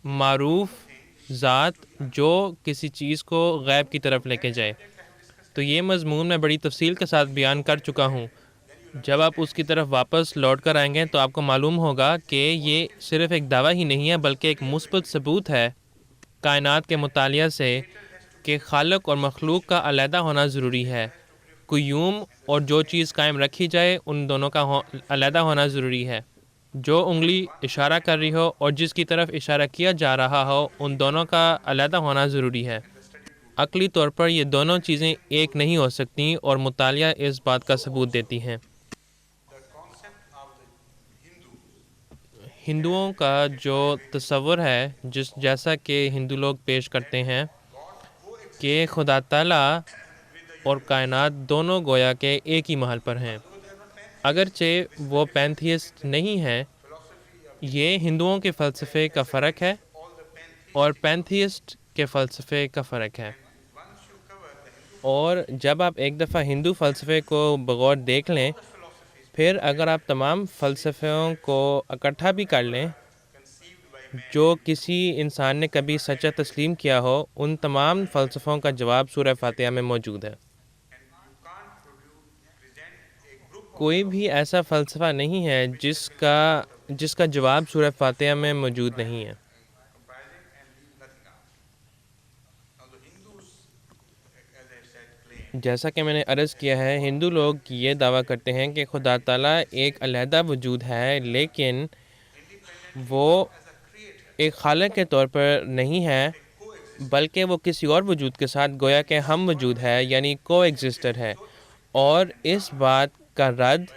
معروف ذات جو کسی چیز کو غیب کی طرف لے کے جائے. تو یہ مضمون میں بڑی تفصیل کے ساتھ بیان کر چکا ہوں. جب آپ اس کی طرف واپس لوٹ کر آئیں گے تو آپ کو معلوم ہوگا کہ یہ صرف ایک دعویٰ ہی نہیں ہے بلکہ ایک مثبت ثبوت ہے کائنات کے مطالعہ سے کہ خالق اور مخلوق کا علیحدہ ہونا ضروری ہے. قیوم اور جو چیز قائم رکھی جائے ان دونوں کا علیحدہ ہونا ضروری ہے. جو انگلی اشارہ کر رہی ہو اور جس کی طرف اشارہ کیا جا رہا ہو ان دونوں کا علیحدہ ہونا ضروری ہے. عقلی طور پر یہ دونوں چیزیں ایک نہیں ہو سکتیں، اور مطالعہ اس بات کا ثبوت دیتی ہیں. ہندوؤں کا جو تصور ہے، جیسا کہ ہندو لوگ پیش کرتے ہیں کہ خدا تعالیٰ اور کائنات دونوں گویا کے ایک ہی محل پر ہیں. اگرچہ وہ پینتھیسٹ نہیں ہیں، یہ ہندوؤں کے فلسفے کا فرق ہے اور پینتھیسٹ کے فلسفے کا فرق ہے. اور جب آپ ایک دفعہ ہندو فلسفے کو بغور دیکھ لیں، پھر اگر آپ تمام فلسفوں کو اکٹھا بھی کر لیں جو کسی انسان نے کبھی سچا تسلیم کیا ہو، ان تمام فلسفوں کا جواب سورہ فاتحہ میں موجود ہے. کوئی بھی ایسا فلسفہ نہیں ہے جس کا جواب سورہ فاتحہ میں موجود نہیں ہے. جیسا کہ میں نے عرض کیا ہے، ہندو لوگ یہ دعویٰ کرتے ہیں کہ خدا تعالیٰ ایک علیحدہ وجود ہے، لیکن وہ ایک خالق کے طور پر نہیں ہے بلکہ وہ کسی اور وجود کے ساتھ گویا کہ ہم وجود ہے، یعنی کو ایگزسٹر ہے. اور اس بات کا رد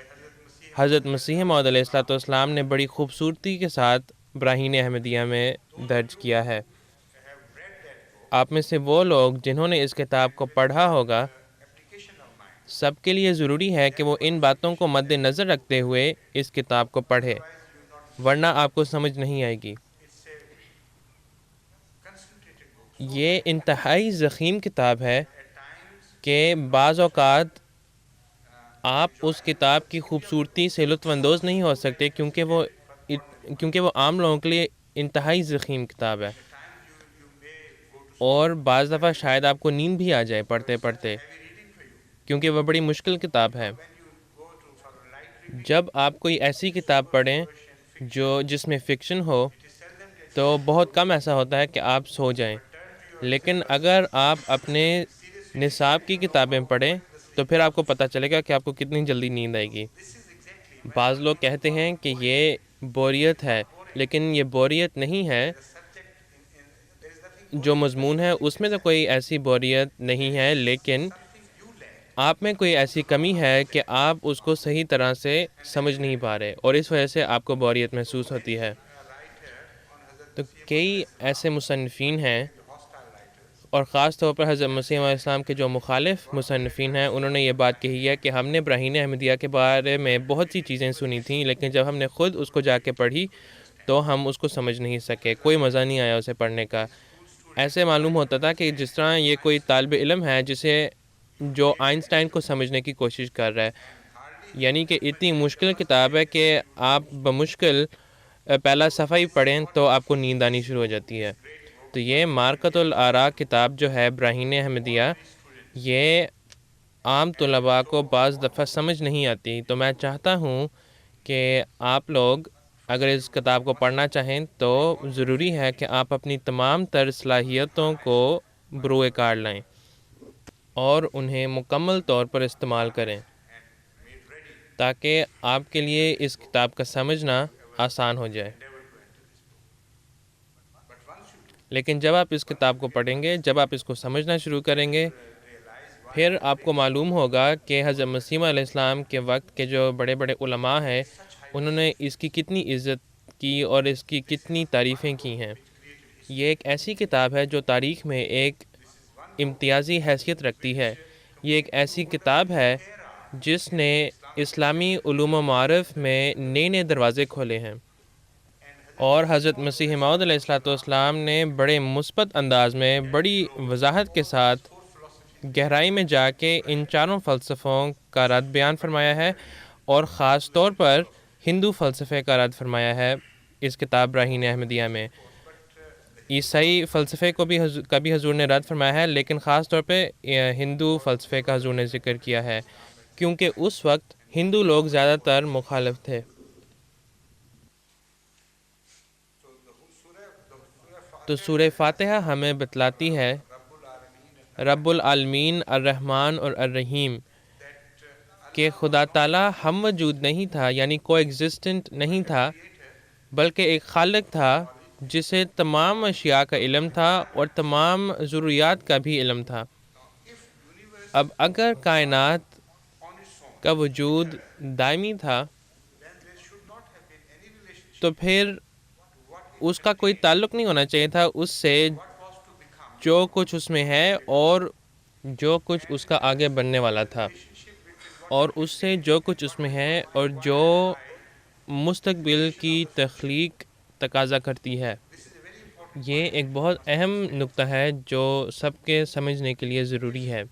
حضرت مسیح موعود علیہ الصلوۃ والسلام نے بڑی خوبصورتی کے ساتھ براہین احمدیہ میں درج کیا ہے. آپ میں سے وہ لوگ جنہوں نے اس کتاب کو پڑھا ہوگا، application of mind. سب کے لیے ضروری ہے کہ وہ ان باتوں کو مد نظر رکھتے ہوئے اس کتاب کو پڑھے، Otherwise, you will not. ورنہ آپ کو سمجھ نہیں آئے گی۔ It's a concentrated book. یہ انتہائی ضخیم کتاب ہے At times, کہ بعض اوقات آپ اس کتاب کی خوبصورتی سے لطف اندوز نہیں ہو سکتے کیونکہ وہ عام لوگوں کے لیے انتہائی ضخیم کتاب ہے، at times you may go to اور بعض دفعہ شاید آپ کو نیند بھی آ جائے پڑھتے پڑھتے، heavy reading for you. کیونکہ وہ بڑی مشکل کتاب ہے۔ When you go to for light reading, جب آپ کوئی ایسی کتاب پڑھیں جس میں fiction who it is seldom that تو بہت کم ایسا ہوتا ہے کہ آپ سو جائیں، لیکن اگر آپ اپنے نصاب کی کتابیں پڑھیں تو پھر آپ کو پتہ چلے گا کہ آپ کو کتنی جلدی نیند آئے گی۔ this is exactly بعض لوگ کہتے ہیں کہ یہ بوریت ہے، لیکن یہ بوریت نہیں ہے۔ the subject. There is nothing جو مضمون ہے اس میں تو کوئی ایسی بوریت نہیں ہے، لیکن you lack. آپ میں کوئی ایسی کمی ہے کہ آپ اس کو صحیح طرح سے سمجھ نہیں پا رہے، اور اس وجہ سے آپ کو بوریت محسوس ہوتی ہے۔ A writer on Hazrat تو کئی ایسے مصنفین ہیں، hostile writers. اور خاص طور پر حضرت مسیح علیہ السلام کے جو مخالف مصنفین ہیں، انہوں نے یہ بات کہی ہے کہ ہم نے براہین احمدیہ کے بارے میں بہت سی چیزیں سنی تھیں، لیکن جب ہم نے خود اس کو جا کے پڑھی تو ہم اس کو سمجھ نہیں سکے، کوئی مزہ نہیں آیا اسے پڑھنے کا۔ ایسے معلوم ہوتا تھا کہ جس طرح یہ کوئی طالب علم ہے جو آئنسٹائن کو سمجھنے کی کوشش کر رہا ہے، یعنی کہ اتنی مشکل کتاب ہے کہ آپ بمشکل پہلا صفحہ ہی پڑھیں تو آپ کو نیند آنی شروع ہو جاتی ہے۔ تو یہ مارکۃ الآراء کتاب جو ہے براہین احمدیہ، یہ عام طلباء کو بعض دفعہ سمجھ نہیں آتی، تو میں چاہتا ہوں کہ آپ لوگ اگر اس کتاب کو پڑھنا چاہیں تو ضروری ہے کہ آپ اپنی تمام تر صلاحیتوں کو بروئے کار لائیں اور انہیں مکمل طور پر استعمال کریں تاکہ آپ کے لیے اس کتاب کا سمجھنا آسان ہو جائے۔ لیکن جب آپ اس کتاب کو پڑھیں گے، جب آپ اس کو سمجھنا شروع کریں گے، پھر آپ کو معلوم ہوگا کہ حضرت مسیح علیہ السلام کے وقت کے جو بڑے بڑے علماء ہیں، انہوں نے اس کی کتنی عزت کی اور اس کی کتنی تعریفیں کی ہیں۔ یہ ایک ایسی کتاب ہے جو تاریخ میں ایک امتیازی حیثیت رکھتی ہے۔ یہ ایک ایسی کتاب ہے جس نے اسلامی علوم و معارف میں نئے نئے دروازے کھولے ہیں، اور حضرت مسیح موعود علیہ السلام نے بڑے مثبت انداز میں بڑی وضاحت کے ساتھ گہرائی میں جا کے ان چاروں فلسفوں کا رد بیان فرمایا ہے، اور خاص طور پر ہندو فلسفے کا رد فرمایا ہے اس کتاب براہین احمدیہ میں۔ عیسائی فلسفے کو بھی کبھی حضور نے رد فرمایا ہے، لیکن خاص طور پہ ہندو فلسفے کا حضور نے ذکر کیا ہے، کیونکہ اس وقت ہندو لوگ زیادہ تر مخالف تھے۔ تو سورہ فاتحہ ہمیں بتلاتی ہے رب العالمین الرحمن اور الرحیم کہ خدا تعالیٰ ہم وجود نہیں تھا، یعنی کو ایگزسٹنٹ نہیں تھا، بلکہ ایک خالق تھا جسے تمام اشیاء کا علم تھا اور تمام ضروریات کا بھی علم تھا۔ اب اگر کائنات کا وجود دائمی تھا تو پھر اس کا کوئی تعلق نہیں ہونا چاہیے تھا اس سے جو کچھ اس میں ہے اور جو کچھ اس کا آگے بننے والا تھا، اور اس سے جو کچھ اس میں ہے اور جو مستقبل کی تخلیق تقاضا کرتی ہے۔ یہ ایک بہت اہم نقطہ ہے جو سب کے سمجھنے کے لیے ضروری ہے۔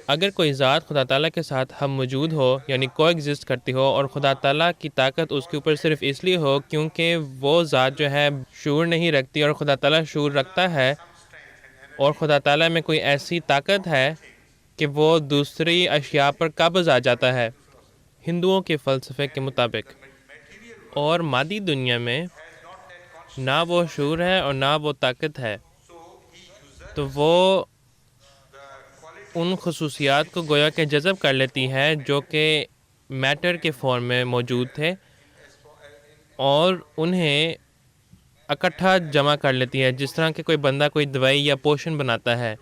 اگر کوئی ذات خدا تعالیٰ کے ساتھ ہم موجود ہو، یعنی کو ایگزسٹ کرتی ہو، اور خدا تعالیٰ کی طاقت اس کے اوپر صرف اس لیے ہو کیونکہ وہ ذات جو ہے شعور نہیں رکھتی اور خدا تعالیٰ شعور رکھتا ہے، اور خدا تعالیٰ میں کوئی ایسی طاقت ہے کہ وہ دوسری اشیاء پر قابض آ جاتا ہے ہندوؤں کے فلسفے کے مطابق، اور مادی دنیا میں نہ وہ شعور ہے اور نہ وہ طاقت ہے، تو وہ ان خصوصیات کو گویا کہ جذب کر لیتی ہے جو کہ میٹر کے فارم میں موجود تھے، اور انہیں اکٹھا جمع کر لیتی ہے، جس طرح کہ کوئی بندہ کوئی دوائی یا پوشن بناتا ہے،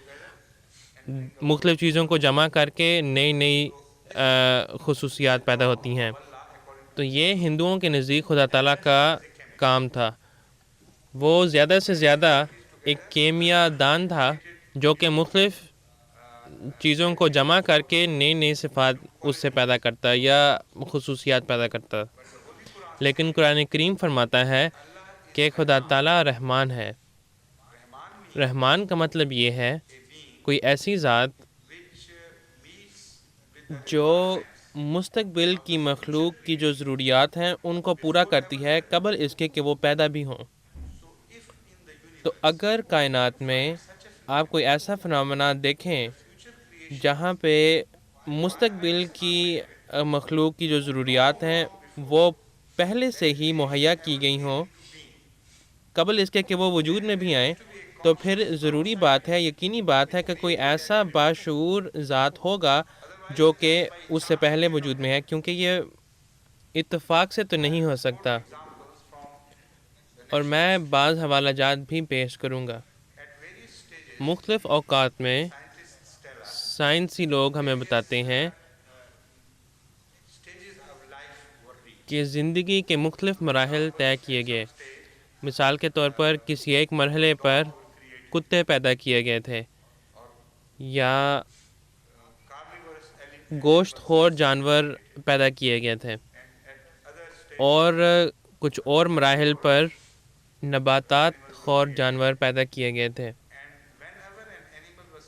مختلف چیزوں کو جمع کر کے نئی نئی خصوصیات پیدا ہوتی ہیں۔ تو یہ ہندوؤں کے نزدیک خدا تعالیٰ کا کام تھا، وہ زیادہ سے زیادہ ایک کیمیا دان تھا جو کہ مختلف چیزوں کو جمع کر کے نئی نئی صفات اس سے پیدا کرتا یا خصوصیات پیدا کرتا. لیکن قرآن کریم فرماتا ہے کہ خدا تعالیٰ رحمان ہے. رحمان کا مطلب یہ ہے کوئی ایسی ذات جو مستقبل کی مخلوق کی جو ضروریات ہیں ان کو پورا کرتی ہے قبل اس کے کہ وہ پیدا بھی ہوں. تو اگر کائنات میں آپ کوئی ایسا فنامنا دیکھیں جہاں پہ مستقبل کی مخلوق کی جو ضروریات ہیں وہ پہلے سے ہی مہیا کی گئی ہوں قبل اس کے کہ وہ وجود میں بھی آئیں، تو پھر ضروری بات ہے، یقینی بات ہے کہ کوئی ایسا باشعور ذات ہوگا جو کہ اس سے پہلے وجود میں ہے، کیونکہ یہ اتفاق سے تو نہیں ہو سکتا. اور میں بعض حوالہ جات بھی پیش کروں گا. مختلف اوقات میں سائنسی لوگ ہمیں بتاتے ہیں کہ زندگی کے مختلف مراحل طے کیے گئے. مثال کے طور پر کسی ایک مرحلے پر کتے پیدا کیے گئے تھے یا گوشت خور جانور پیدا کیے گئے تھے، اور کچھ اور مراحل پر نباتات خور جانور پیدا کیے گئے تھے.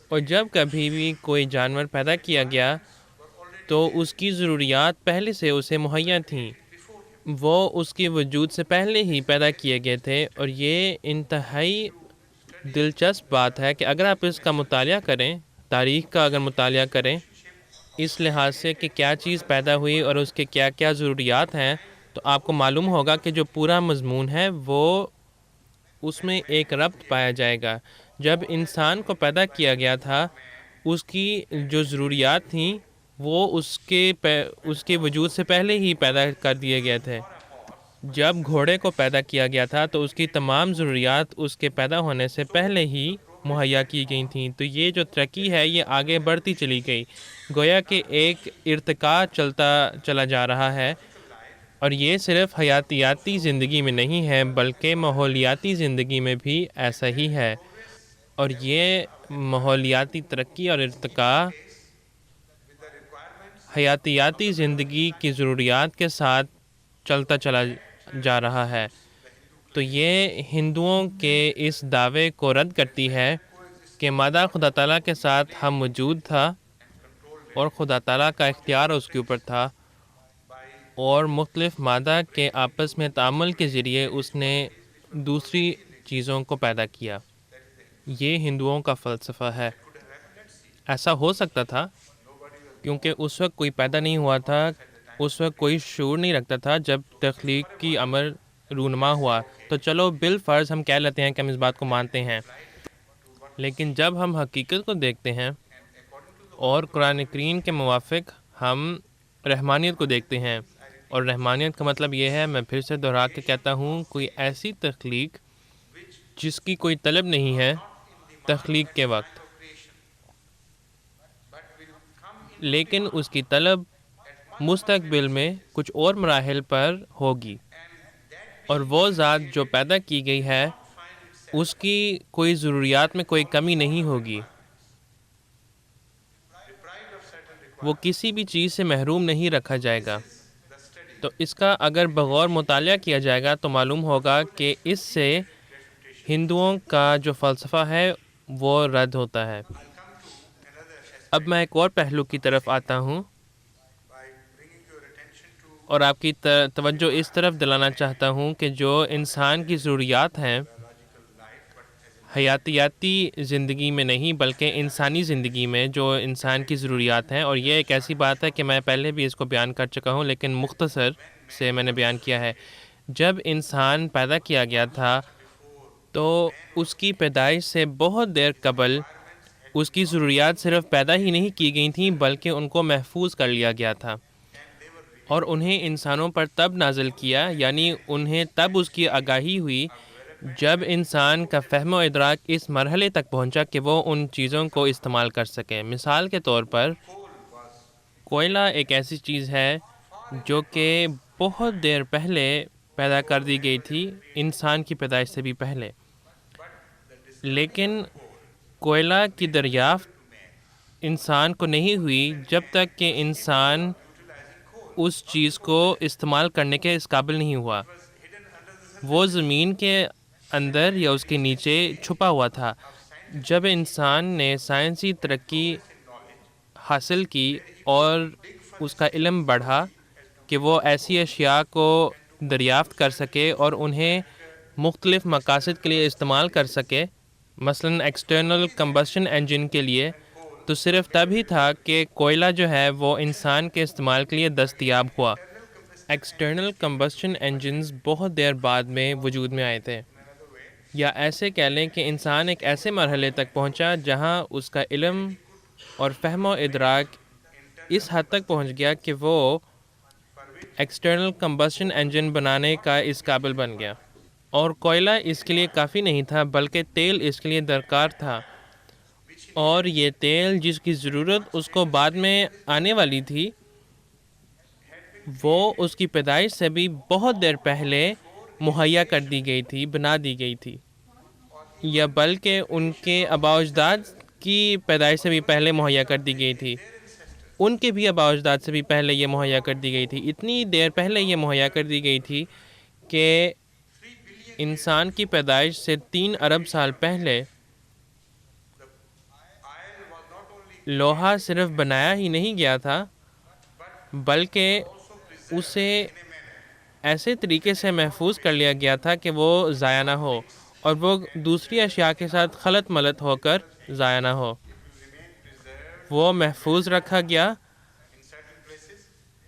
اور جب کبھی بھی کوئی جانور پیدا کیا گیا تو اس کی ضروریات پہلے سے اسے مہیا تھیں، وہ اس کے وجود سے پہلے ہی پیدا کیے گئے تھے. اور یہ انتہائی دلچسپ بات ہے کہ اگر آپ اس کا مطالعہ کریں، تاریخ کا اگر مطالعہ کریں اس لحاظ سے کہ کیا چیز پیدا ہوئی اور اس کے کیا کیا ضروریات ہیں، تو آپ کو معلوم ہوگا کہ جو پورا مضمون ہے وہ اس میں ایک ربط پایا جائے گا. جب انسان کو پیدا کیا گیا تھا اس کی جو ضروریات تھیں وہ اس کے وجود سے پہلے ہی پیدا کر دیے گئے تھے. جب گھوڑے کو پیدا کیا گیا تھا تو اس کی تمام ضروریات اس کے پیدا ہونے سے پہلے ہی مہیا کی گئی تھیں. تو یہ جو ترقی ہے یہ آگے بڑھتی چلی گئی، گویا کہ ایک ارتقاء چلتا چلا جا رہا ہے. اور یہ صرف حیاتیاتی زندگی میں نہیں ہے بلکہ ماحولیاتی زندگی میں بھی ایسا ہی ہے. اور یہ ماحولیاتی ترقی اور ارتقاء حیاتیاتی زندگی کی ضروریات کے ساتھ چلتا چلا جا رہا ہے. تو یہ ہندوؤں کے اس دعوے کو رد کرتی ہے کہ مادہ خدا تعالیٰ کے ساتھ ہم موجود تھا اور خدا تعالیٰ کا اختیار اس کے اوپر تھا، اور مختلف مادہ کے آپس میں تعامل کے ذریعے اس نے دوسری چیزوں کو پیدا کیا. یہ ہندوؤں کا فلسفہ ہے. ایسا ہو سکتا تھا کیونکہ اس وقت کوئی پیدا نہیں ہوا تھا، اس وقت کوئی شعور نہیں رکھتا تھا جب تخلیق کی عمل رونما ہوا. تو چلو بالفرض ہم کہہ لیتے ہیں کہ ہم اس بات کو مانتے ہیں، لیکن جب ہم حقیقت کو دیکھتے ہیں اور قرآن کریم کے موافق ہم رحمانیت کو دیکھتے ہیں، اور رحمانیت کا مطلب یہ ہے، میں پھر سے دہرا کے کہتا ہوں، کوئی ایسی تخلیق جس کی کوئی طلب نہیں ہے تخلیق کے وقت، لیکن اس کی طلب مستقبل میں کچھ اور مراحل پر ہوگی. اور وہ ذات جو پیدا کی گئی ہے اس کی کوئی ضروریات میں کوئی کمی نہیں ہوگی، وہ کسی بھی چیز سے محروم نہیں رکھا جائے گا. تو اس کا اگر بغور مطالعہ کیا جائے گا تو معلوم ہوگا کہ اس سے ہندوؤں کا جو فلسفہ ہے وہ رد ہوتا ہے. اب میں ایک اور پہلو کی طرف آتا ہوں اور آپ کی توجہ اس طرف دلانا چاہتا ہوں کہ جو انسان کی ضروریات ہیں حیاتیاتی زندگی میں نہیں بلکہ انسانی زندگی میں جو انسان کی ضروریات ہیں، اور یہ ایک ایسی بات ہے کہ میں پہلے بھی اس کو بیان کر چکا ہوں لیکن مختصر سے میں نے بیان کیا ہے. جب انسان پیدا کیا گیا تھا تو اس کی پیدائش سے بہت دیر قبل اس کی ضروریات صرف پیدا ہی نہیں کی گئی تھیں بلکہ ان کو محفوظ کر لیا گیا تھا، اور انہیں انسانوں پر تب نازل کیا، یعنی انہیں تب اس کی آگاہی ہوئی جب انسان کا فہم و ادراک اس مرحلے تک پہنچا کہ وہ ان چیزوں کو استعمال کر سکے. مثال کے طور پر کوئلہ ایک ایسی چیز ہے جو کہ بہت دیر پہلے پیدا کر دی گئی تھی، انسان کی پیدائش سے بھی پہلے، لیکن کوئلہ کی دریافت انسان کو نہیں ہوئی جب تک کہ انسان اس چیز کو استعمال کرنے کے اس قابل نہیں ہوا. وہ زمین کے اندر یا اس کے نیچے چھپا ہوا تھا. جب انسان نے سائنسی ترقی حاصل کی اور اس کا علم بڑھا کہ وہ ایسی اشیاء کو دریافت کر سکے اور انہیں مختلف مقاصد کے لیے استعمال کر سکے، مثلاً ایکسٹرنل کمبشن انجن کے لیے، تو صرف تب ہی تھا کہ کوئلہ جو ہے وہ انسان کے استعمال کے لیے دستیاب ہوا. ایکسٹرنل کمبشن انجنز بہت دیر بعد میں وجود میں آئے تھے، یا ایسے کہہ لیں کہ انسان ایک ایسے مرحلے تک پہنچا جہاں اس کا علم اور فہم و ادراک اس حد تک پہنچ گیا کہ وہ ایکسٹرنل کمبشن انجن بنانے کا اس قابل بن گیا. اور کوئلہ اس کے لیے کافی نہیں تھا بلکہ تیل اس کے لیے درکار تھا، اور یہ تیل جس کی ضرورت اس کو بعد میں آنے والی تھی وہ اس کی پیدائش سے بھی بہت دیر پہلے مہیا کر دی گئی تھی، بنا دی گئی تھی، یا بلکہ ان کے آباء و اجداد کی پیدائش سے بھی پہلے مہیا کر دی گئی تھی. ان کے بھی آباء و اجداد سے بھی پہلے یہ مہیا کر دی گئی تھی. اتنی دیر پہلے یہ مہیا کر دی گئی تھی کہ انسان کی پیدائش سے 3 ارب سال پہلے لوہا صرف بنایا ہی نہیں گیا تھا بلکہ اسے ایسے طریقے سے محفوظ کر لیا گیا تھا کہ وہ ضائع نہ ہو اور وہ دوسری اشیاء کے ساتھ خلط ملط ہو کر ضائع نہ ہو. وہ محفوظ رکھا گیا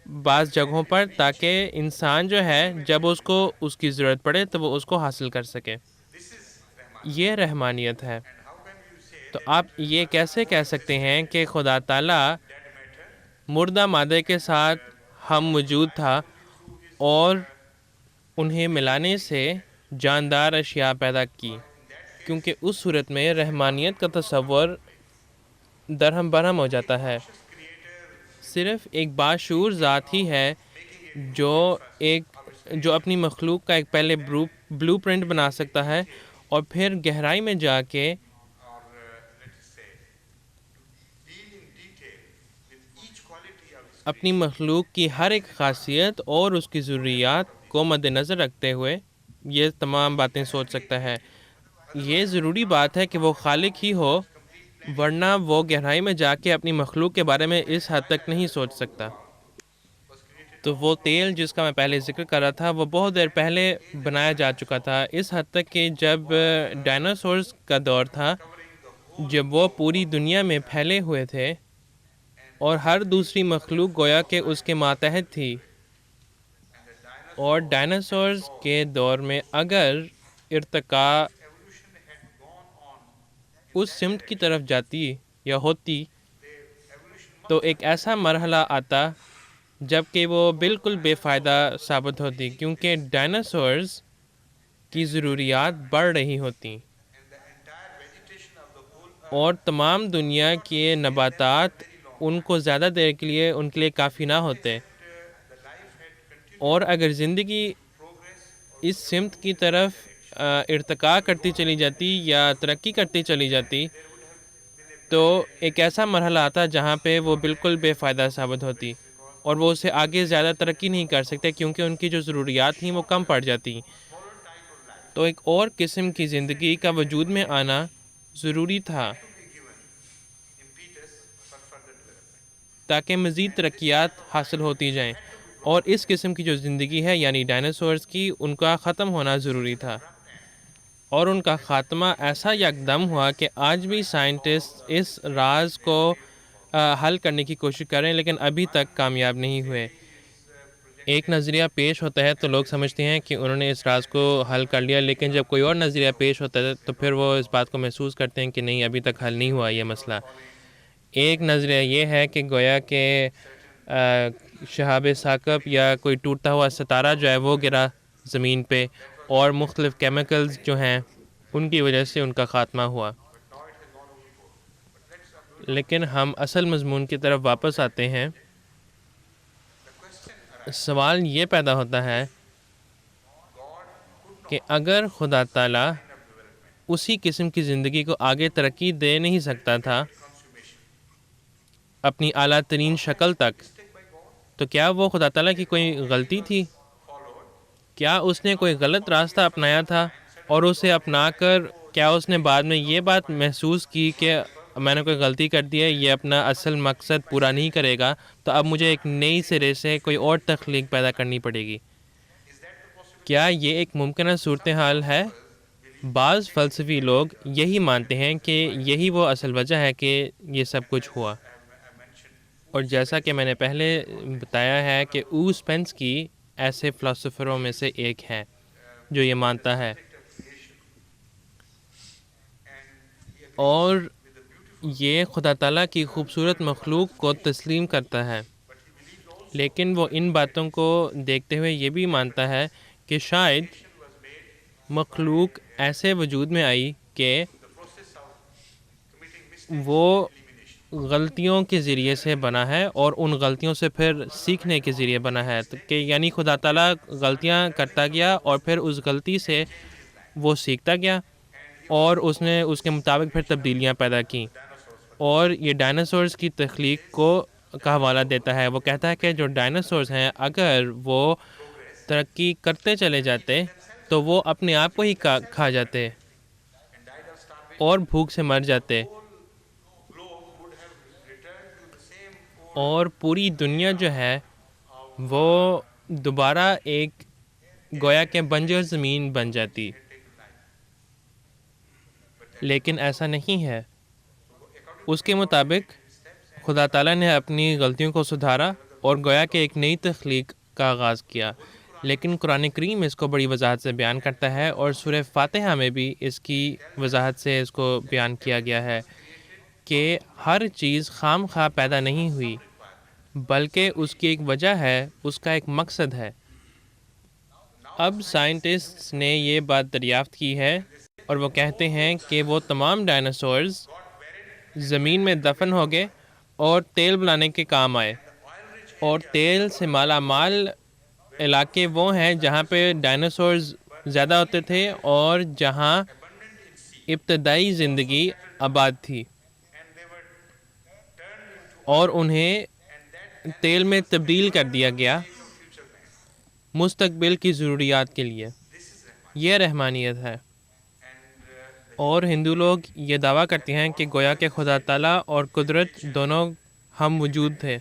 بعض جگہوں پر تاکہ انسان جو ہے جب اس کو اس کی ضرورت پڑے تو وہ اس کو حاصل کر سکے. یہ رحمانیت ہے. تو آپ یہ کیسے کہہ سکتے ہیں کہ خدا تعالیٰ مردہ مادے کے ساتھ ہم موجود تھا اور انہیں ملانے سے جاندار اشیاء پیدا کی؟ کیونکہ اس صورت میں رحمانیت کا تصور درہم برہم ہو جاتا ہے. صرف ایک باشعور ذات ہی ہے جو اپنی مخلوق کا ایک پہلے بلو پرنٹ بنا سکتا ہے اور پھر گہرائی میں جا کے اپنی مخلوق کی ہر ایک خاصیت اور اس کی ضروریات کو مد نظر رکھتے ہوئے یہ تمام باتیں سوچ سکتا ہے. یہ ضروری بات ہے کہ وہ خالق ہی ہو، ورنہ وہ گہرائی میں جا کے اپنی مخلوق کے بارے میں اس حد تک نہیں سوچ سکتا. تو وہ تیل جس کا میں پہلے ذکر کر رہا تھا وہ بہت دیر پہلے بنایا جا چکا تھا، اس حد تک کہ جب ڈائناسورز کا دور تھا، جب وہ پوری دنیا میں پھیلے ہوئے تھے اور ہر دوسری مخلوق گویا کہ اس کے ماتحت تھی، اور ڈائناسورز کے دور میں اگر ارتقاء اس سمت کی طرف جاتی یا ہوتی تو ایک ایسا مرحلہ آتا جب کہ وہ بالکل بے فائدہ ثابت ہوتی، کیونکہ ڈائناسورز کی ضروریات بڑھ رہی ہوتی اور تمام دنیا کے نباتات ان کو زیادہ دیر کے لیے ان کے لیے کافی نہ ہوتے، اور اگر زندگی اس سمت کی طرف ارتقاء کرتی چلی جاتی یا ترقی کرتی چلی جاتی تو ایک ایسا مرحلہ آتا جہاں پہ وہ بالکل بے فائدہ ثابت ہوتی اور وہ اسے آگے زیادہ ترقی نہیں کر سکتے کیونکہ ان کی جو ضروریات تھیں وہ کم پڑ جاتی. تو ایک اور قسم کی زندگی کا وجود میں آنا ضروری تھا تاکہ مزید ترقیات حاصل ہوتی جائیں، اور اس قسم کی جو زندگی ہے یعنی ڈائناسورز کی، ان کا ختم ہونا ضروری تھا. اور ان کا خاتمہ ایسا یکدم ہوا کہ آج بھی سائنٹسٹ اس راز کو حل کرنے کی کوشش کریں لیکن ابھی تک کامیاب نہیں ہوئے. ایک نظریہ پیش ہوتا ہے تو لوگ سمجھتے ہیں کہ انہوں نے اس راز کو حل کر لیا، لیکن جب کوئی اور نظریہ پیش ہوتا ہے تو پھر وہ اس بات کو محسوس کرتے ہیں کہ نہیں، ابھی تک حل نہیں ہوا یہ مسئلہ. ایک نظریہ یہ ہے کہ گویا کہ شہاب ثاقب یا کوئی ٹوٹتا ہوا ستارہ جو ہے وہ گرا زمین پہ اور مختلف کیمیکلز جو ہیں ان کی وجہ سے ان کا خاتمہ ہوا. لیکن ہم اصل مضمون کی طرف واپس آتے ہیں. سوال یہ پیدا ہوتا ہے کہ اگر خدا تعالیٰ اسی قسم کی زندگی کو آگے ترقی دے نہیں سکتا تھا اپنی اعلیٰ ترین شکل تک، تو کیا وہ خدا تعالیٰ کی کوئی غلطی تھی؟ کیا اس نے کوئی غلط راستہ اپنایا تھا اور اسے اپنا کر کیا اس نے بعد میں یہ بات محسوس کی کہ میں نے کوئی غلطی کر دی ہے، یہ اپنا اصل مقصد پورا نہیں کرے گا، تو اب مجھے ایک نئی سرے سے کوئی اور تخلیق پیدا کرنی پڑے گی؟ کیا یہ ایک ممکنہ صورتحال ہے؟ بعض فلسفی لوگ یہی مانتے ہیں کہ یہی وہ اصل وجہ ہے کہ یہ سب کچھ ہوا، اور جیسا کہ میں نے پہلے بتایا ہے کہ او سپینسکی ایسے فلسفروں میں سے ایک ہے جو یہ مانتا ہے، اور یہ خدا تعالیٰ کی خوبصورت مخلوق کو تسلیم کرتا ہے، لیکن وہ ان باتوں کو دیکھتے ہوئے یہ بھی مانتا ہے کہ شاید مخلوق ایسے وجود میں آئی کہ وہ غلطیوں کے ذریعے سے بنا ہے اور ان غلطیوں سے پھر سیکھنے کے ذریعے بنا ہے، کہ یعنی خدا تعالیٰ غلطیاں کرتا گیا اور پھر اس غلطی سے وہ سیکھتا گیا اور اس نے اس کے مطابق پھر تبدیلیاں پیدا کیں، اور یہ ڈائناسورز کی تخلیق کو کا حوالہ دیتا ہے۔ وہ کہتا ہے کہ جو ڈائناسورز ہیں اگر وہ ترقی کرتے چلے جاتے تو وہ اپنے آپ کو ہی کھا جاتے اور بھوک سے مر جاتے، اور پوری دنیا جو ہے وہ دوبارہ ایک گویا کہ بنجر زمین بن جاتی، لیکن ایسا نہیں ہے۔ اس کے مطابق خدا تعالیٰ نے اپنی غلطیوں کو سدھارا اور گویا کہ ایک نئی تخلیق کا آغاز کیا، لیکن قرآن کریم اس کو بڑی وضاحت سے بیان کرتا ہے، اور سورہ فاتحہ میں بھی اس کی وضاحت سے اس کو بیان کیا گیا ہے کہ ہر چیز خام خواہ پیدا نہیں ہوئی، بلکہ اس کی ایک وجہ ہے، اس کا ایک مقصد ہے۔ اب سائنٹسٹس نے یہ بات دریافت کی ہے اور وہ کہتے ہیں کہ وہ تمام ڈائناسورز زمین میں دفن ہو گئے اور تیل بنانے کے کام آئے، اور تیل سے مالا مال علاقے وہ ہیں جہاں پہ ڈائناسورز زیادہ ہوتے تھے اور جہاں ابتدائی زندگی آباد تھی، اور انہیں تیل میں تبدیل کر دیا گیا مستقبل کی ضروریات کے لیے۔ یہ رحمانیت ہے، اور ہندو لوگ یہ دعویٰ کرتے ہیں کہ گویا کہ خدا تعالیٰ اور قدرت دونوں ہم وجود تھے،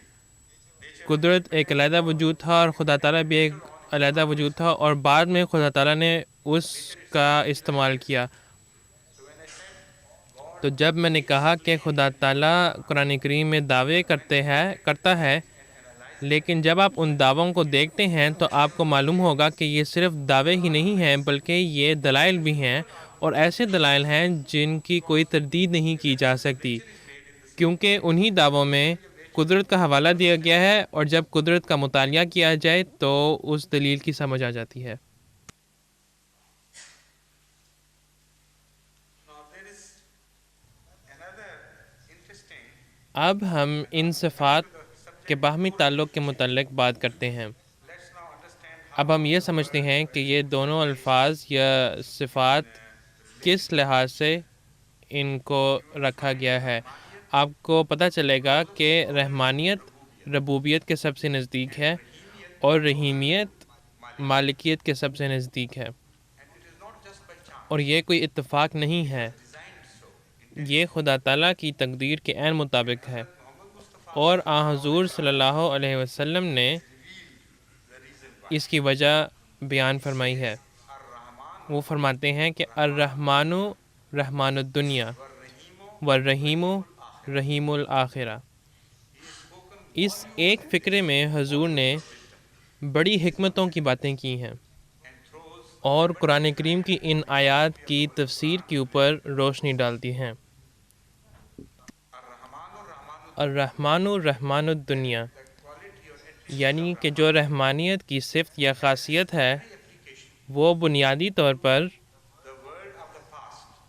قدرت ایک علیحدہ وجود تھا اور خدا تعالیٰ بھی ایک علیحدہ وجود تھا، اور بعد میں خدا تعالیٰ نے اس کا استعمال کیا۔ تو جب میں نے کہا کہ خدا تعالیٰ قرآن کریم میں دعوے کرتا ہے، لیکن جب آپ ان دعووں کو دیکھتے ہیں تو آپ کو معلوم ہوگا کہ یہ صرف دعوے ہی نہیں ہیں بلکہ یہ دلائل بھی ہیں، اور ایسے دلائل ہیں جن کی کوئی تردید نہیں کی جا سکتی، کیونکہ انہی دعووں میں قدرت کا حوالہ دیا گیا ہے، اور جب قدرت کا مطالعہ کیا جائے تو اس دلیل کی سمجھ آ جاتی ہے۔ اب ہم ان صفات کے باہمی تعلق کے متعلق بات کرتے ہیں۔ اب ہم یہ سمجھتے ہیں کہ یہ دونوں الفاظ یا صفات کس لحاظ سے ان کو رکھا گیا ہے۔ آپ کو پتہ چلے گا کہ رحمانیت ربوبیت کے سب سے نزدیک ہے اور رحیمیت مالکیت کے سب سے نزدیک ہے، اور یہ کوئی اتفاق نہیں ہے، یہ خدا تعالیٰ کی تقدیر کے عین مطابق ہے، اور حضور صلی اللہ علیہ وسلم نے اس کی وجہ بیان فرمائی ہے۔ وہ فرماتے ہیں کہ الرحمن رحمان الدنیا والرحیم رحیم الآخرہ۔ اس ایک فقرے میں حضور نے بڑی حکمتوں کی باتیں کی ہیں، اور قرآن کریم کی ان آیات کی تفسیر کے اوپر روشنی ڈالتی ہیں۔ الرحمن الرحمن الدنیا، یعنی کہ جو رحمانیت کی صفت یا خاصیت ہے وہ بنیادی طور پر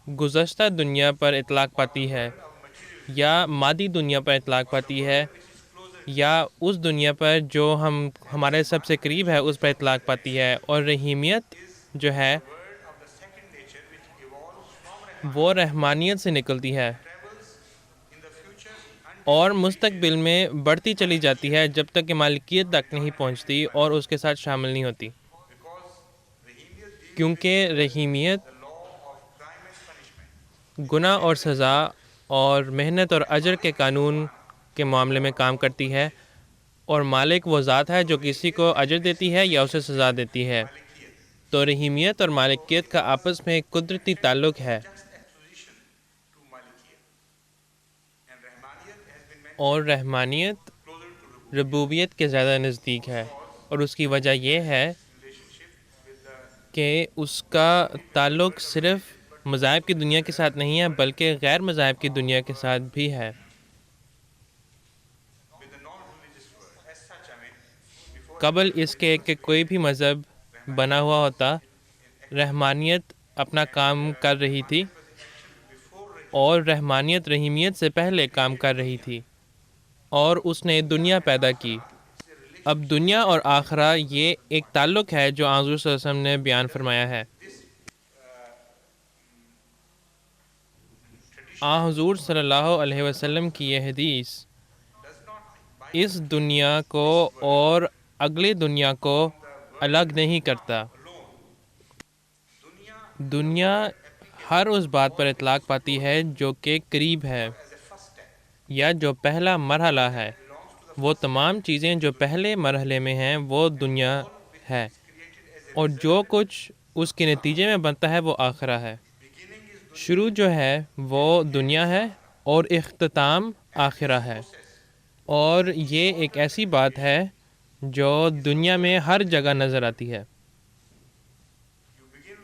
گزشتہ دنیا پر اطلاق پاتی ہے، یا مادی دنیا پر اطلاق پاتی ہے، یا اس دنیا پر جو ہمارے سب سے قریب ہے اس پر اطلاق پاتی ہے، اور رحیمیت جو ہے وہ رحمانیت سے نکلتی ہے travels in the future اور مستقبل میں بڑھتی چلی جاتی ہے جب تک کہ مالکیت تک نہیں پہنچتی اور اس کے ساتھ شامل نہیں ہوتی، because Rahimiyat deals کیونکہ رحیمیت the law of crime and punishment. گناہ اور سزا اور محنت اور اجر کے قانون کے معاملے میں کام کرتی ہے، اور مالک وہ ذات ہے جو کسی کو اجر دیتی ہے یا اسے سزا دیتی ہے۔ تو رحیمیت اور مالکیت کا آپس میں ایک قدرتی تعلق ہے، Juxtaposition to Malikiyat. And Rahmaniyat has been mentioned اور رحمانیت closer to Rubu ربوبیت کے زیادہ نزدیک ہے، اور اس کی وجہ یہ ہے relationship with the کہ اس کا تعلق صرف مذاہب کی دنیا کے ساتھ نہیں ہے بلکہ غیر مذاہب کی دنیا کے ساتھ بھی ہے۔ non-religious world. As such, I mean, before قبل اس کے کہ کوئی بھی مذہب بنا ہوا ہوتا، رحمانیت اپنا کام کر رہی تھی، اور رحمانیت رحیمیت سے پہلے کام کر رہی تھی، اور اس نے دنیا پیدا کی۔ اب دنیا اور آخرہ یہ ایک تعلق ہے جو حضور صلی اللہ علیہ وسلم نے بیان فرمایا ہے۔ حضور صلی اللہ علیہ وسلم کی یہ حدیث اس دنیا کو اور اگلے دنیا کو الگ نہیں کرتا۔ دنیا ہر اس بات پر اطلاق پاتی ہے جو کہ قریب ہے یا جو پہلا مرحلہ ہے۔ وہ تمام چیزیں جو پہلے مرحلے میں ہیں وہ دنیا ہے، اور جو کچھ اس کے نتیجے میں بنتا ہے وہ آخرہ ہے۔ شروع جو ہے وہ دنیا ہے اور اختتام آخرہ ہے، اور یہ ایک ایسی بات ہے جو دنیا میں ہر جگہ نظر آتی ہے۔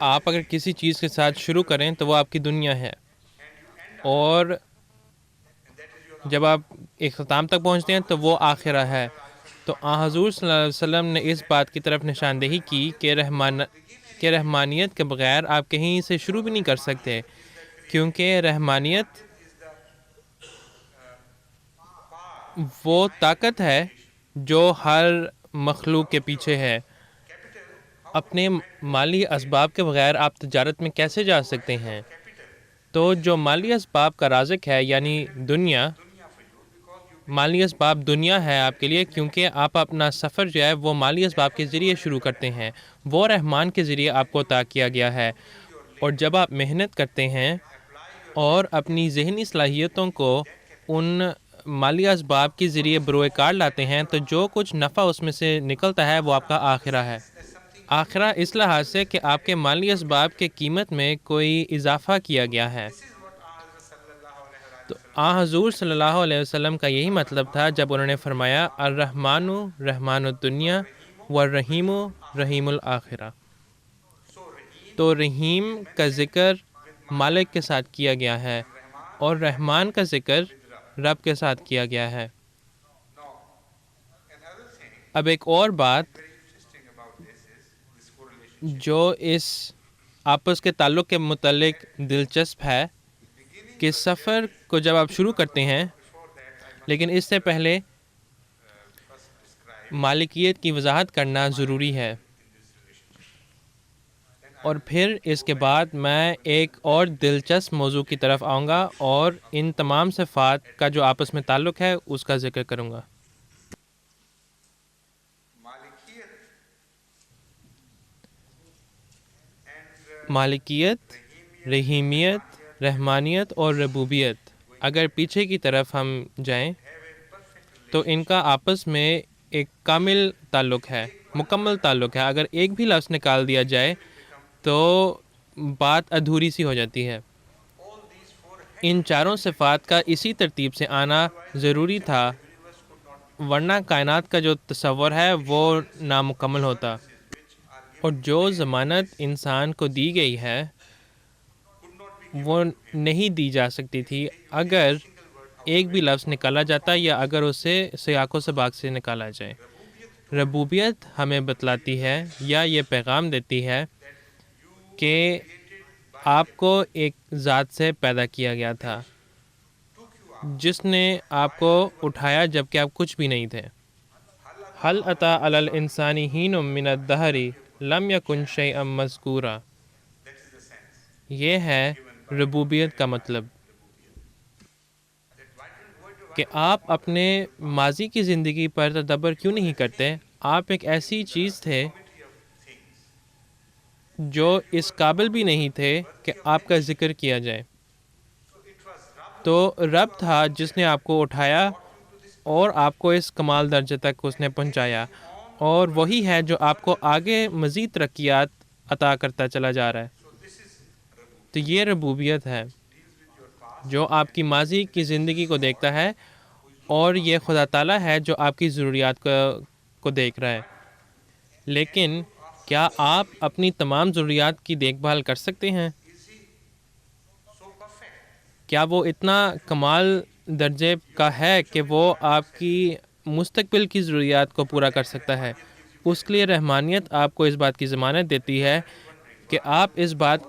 آپ اگر کسی چیز کے ساتھ شروع کریں تو وہ آپ کی دنیا ہے، اور جب آپ اختتام تک پہنچتے ہیں تو وہ آخرہ ہے۔ تو حضور صلی اللہ علیہ وسلم نے اس بات کی طرف نشاندہی کی کہ رحمانیت کے بغیر آپ کہیں سے شروع بھی نہیں کر سکتے، کیونکہ رحمانیت وہ طاقت ہے جو ہر مخلوق کے پیچھے ہے۔ اپنے مالی اسباب کے بغیر آپ تجارت میں کیسے جا سکتے ہیں؟ تو جو مالی اسباب کا رازق ہے یعنی دنیا، مالی اسباب دنیا ہے آپ کے لیے، کیونکہ آپ اپنا سفر جو ہے وہ مالی اسباب کے ذریعے شروع کرتے ہیں، وہ رحمان کے ذریعے آپ کو عطا کیا گیا ہے۔ اور جب آپ محنت کرتے ہیں اور اپنی ذہنی صلاحیتوں کو ان مالی اسباب کے ذریعے بروئے کار لاتے ہیں تو جو کچھ نفع اس میں سے نکلتا ہے وہ آپ کا آخرہ ہے۔ آخرہ اس لحاظ سے کہ آپ کے مالی اسباب کے قیمت میں کوئی اضافہ کیا گیا ہے۔ تو حضور صلی اللہ علیہ وسلم کا یہی مطلب تھا جب انہوں نے فرمایا الرحمن رحمان الدنیا والرحیم رحیم الآخرہ۔ تو رحیم کا ذکر مالک کے ساتھ کیا گیا ہے اور رحمان کا ذکر رب کے ساتھ کیا گیا ہے۔ اب ایک اور بات جو اس آپس کے تعلق کے متعلق دلچسپ ہے کہ سفر کو جب آپ شروع کرتے ہیں، لیکن اس سے پہلے مالکیت کی وضاحت کرنا ضروری ہے، اور پھر اس کے بعد میں ایک اور دلچسپ موضوع کی طرف آؤں گا اور ان تمام صفات کا جو آپس میں تعلق ہے اس کا ذکر کروں گا۔ مالکیت، رحیمیت، رحمانیت اور ربوبیت، اگر پیچھے کی طرف ہم جائیں تو ان کا آپس میں ایک کامل تعلق ہے، مکمل تعلق ہے۔ اگر ایک بھی لفظ نکال دیا جائے تو بات ادھوری سی ہو جاتی ہے۔ ان چاروں صفات کا اسی ترتیب سے آنا ضروری تھا، ورنہ کائنات کا جو تصور ہے وہ نامکمل ہوتا، اور جو ضمانت انسان کو دی گئی ہے وہ نہیں دی جا سکتی تھی اگر ایک بھی لفظ نکالا جاتا یا اگر اسے سیاق و سباق سے نکالا جائے۔ ربوبیت ہمیں بتلاتی ہے یا یہ پیغام دیتی ہے کہ آپ کو ایک ذات سے پیدا کیا گیا تھا جس نے آپ کو اٹھایا جب کہ آپ کچھ بھی نہیں تھے۔ هل أتى على الإنسان حين من الدهر لم يكن شيئا مذكورا، یہ ہے ربوبیت کا مطلب کہ آپ اپنے ماضی کی زندگی پر تدبر کیوں نہیں کرتے؟ آپ ایک ایسی چیز تھے جو اس قابل بھی نہیں تھے کہ آپ کا ذکر کیا جائے. تو رب تھا جس نے آپ کو اٹھایا اور آپ کو اس کمال درجے تک اس نے پہنچایا، اور وہی ہے جو آپ کو آگے مزید ترقیات عطا کرتا چلا جا رہا ہے. تو یہ ربوبیت ہے جو آپ کی ماضی کی زندگی کو دیکھتا ہے، اور یہ خدا تعالیٰ ہے جو آپ کی ضروریات کو دیکھ رہا ہے. لیکن کیا آپ اپنی تمام ضروریات کی دیکھ بھال کر سکتے ہیں؟ کیا وہ اتنا کمال درجے کا ہے کہ وہ آپ کی مستقبل کی ضروریات کو پورا کر سکتا ہے؟ اس کے لیے رحمانیت آپ کو اس بات کی ضمانت دیتی ہے کہ آپ اس بات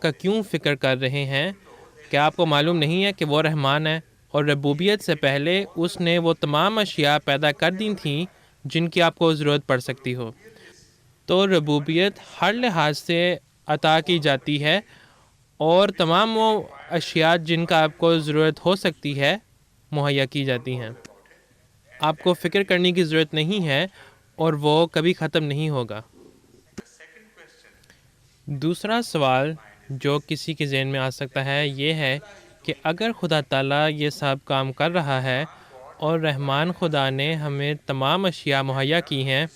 کا کیوں فکر کر رہے ہیں. کیا آپ کو معلوم نہیں ہے کہ وہ رحمان ہے، اور ربوبیت سے پہلے اس نے وہ تمام اشیاء پیدا کر دی تھیں جن کی آپ کو ضرورت پڑ سکتی ہو. تو ربوبیت ہر لحاظ سے عطا کی جاتی ہے، اور تمام وہ اشیاء جن کا آپ کو ضرورت ہو سکتی ہے مہیا کی جاتی ہیں. آپ کو فکر کرنے کی ضرورت نہیں ہے، اور وہ کبھی ختم نہیں ہوگا. دوسرا سوال جو کسی کے ذہن میں آ سکتا ہے یہ ہے کہ اگر خدا تعالیٰ یہ سب کام کر رہا ہے اور رحمان خدا نے ہمیں تمام اشیاء مہیا کی ہیں،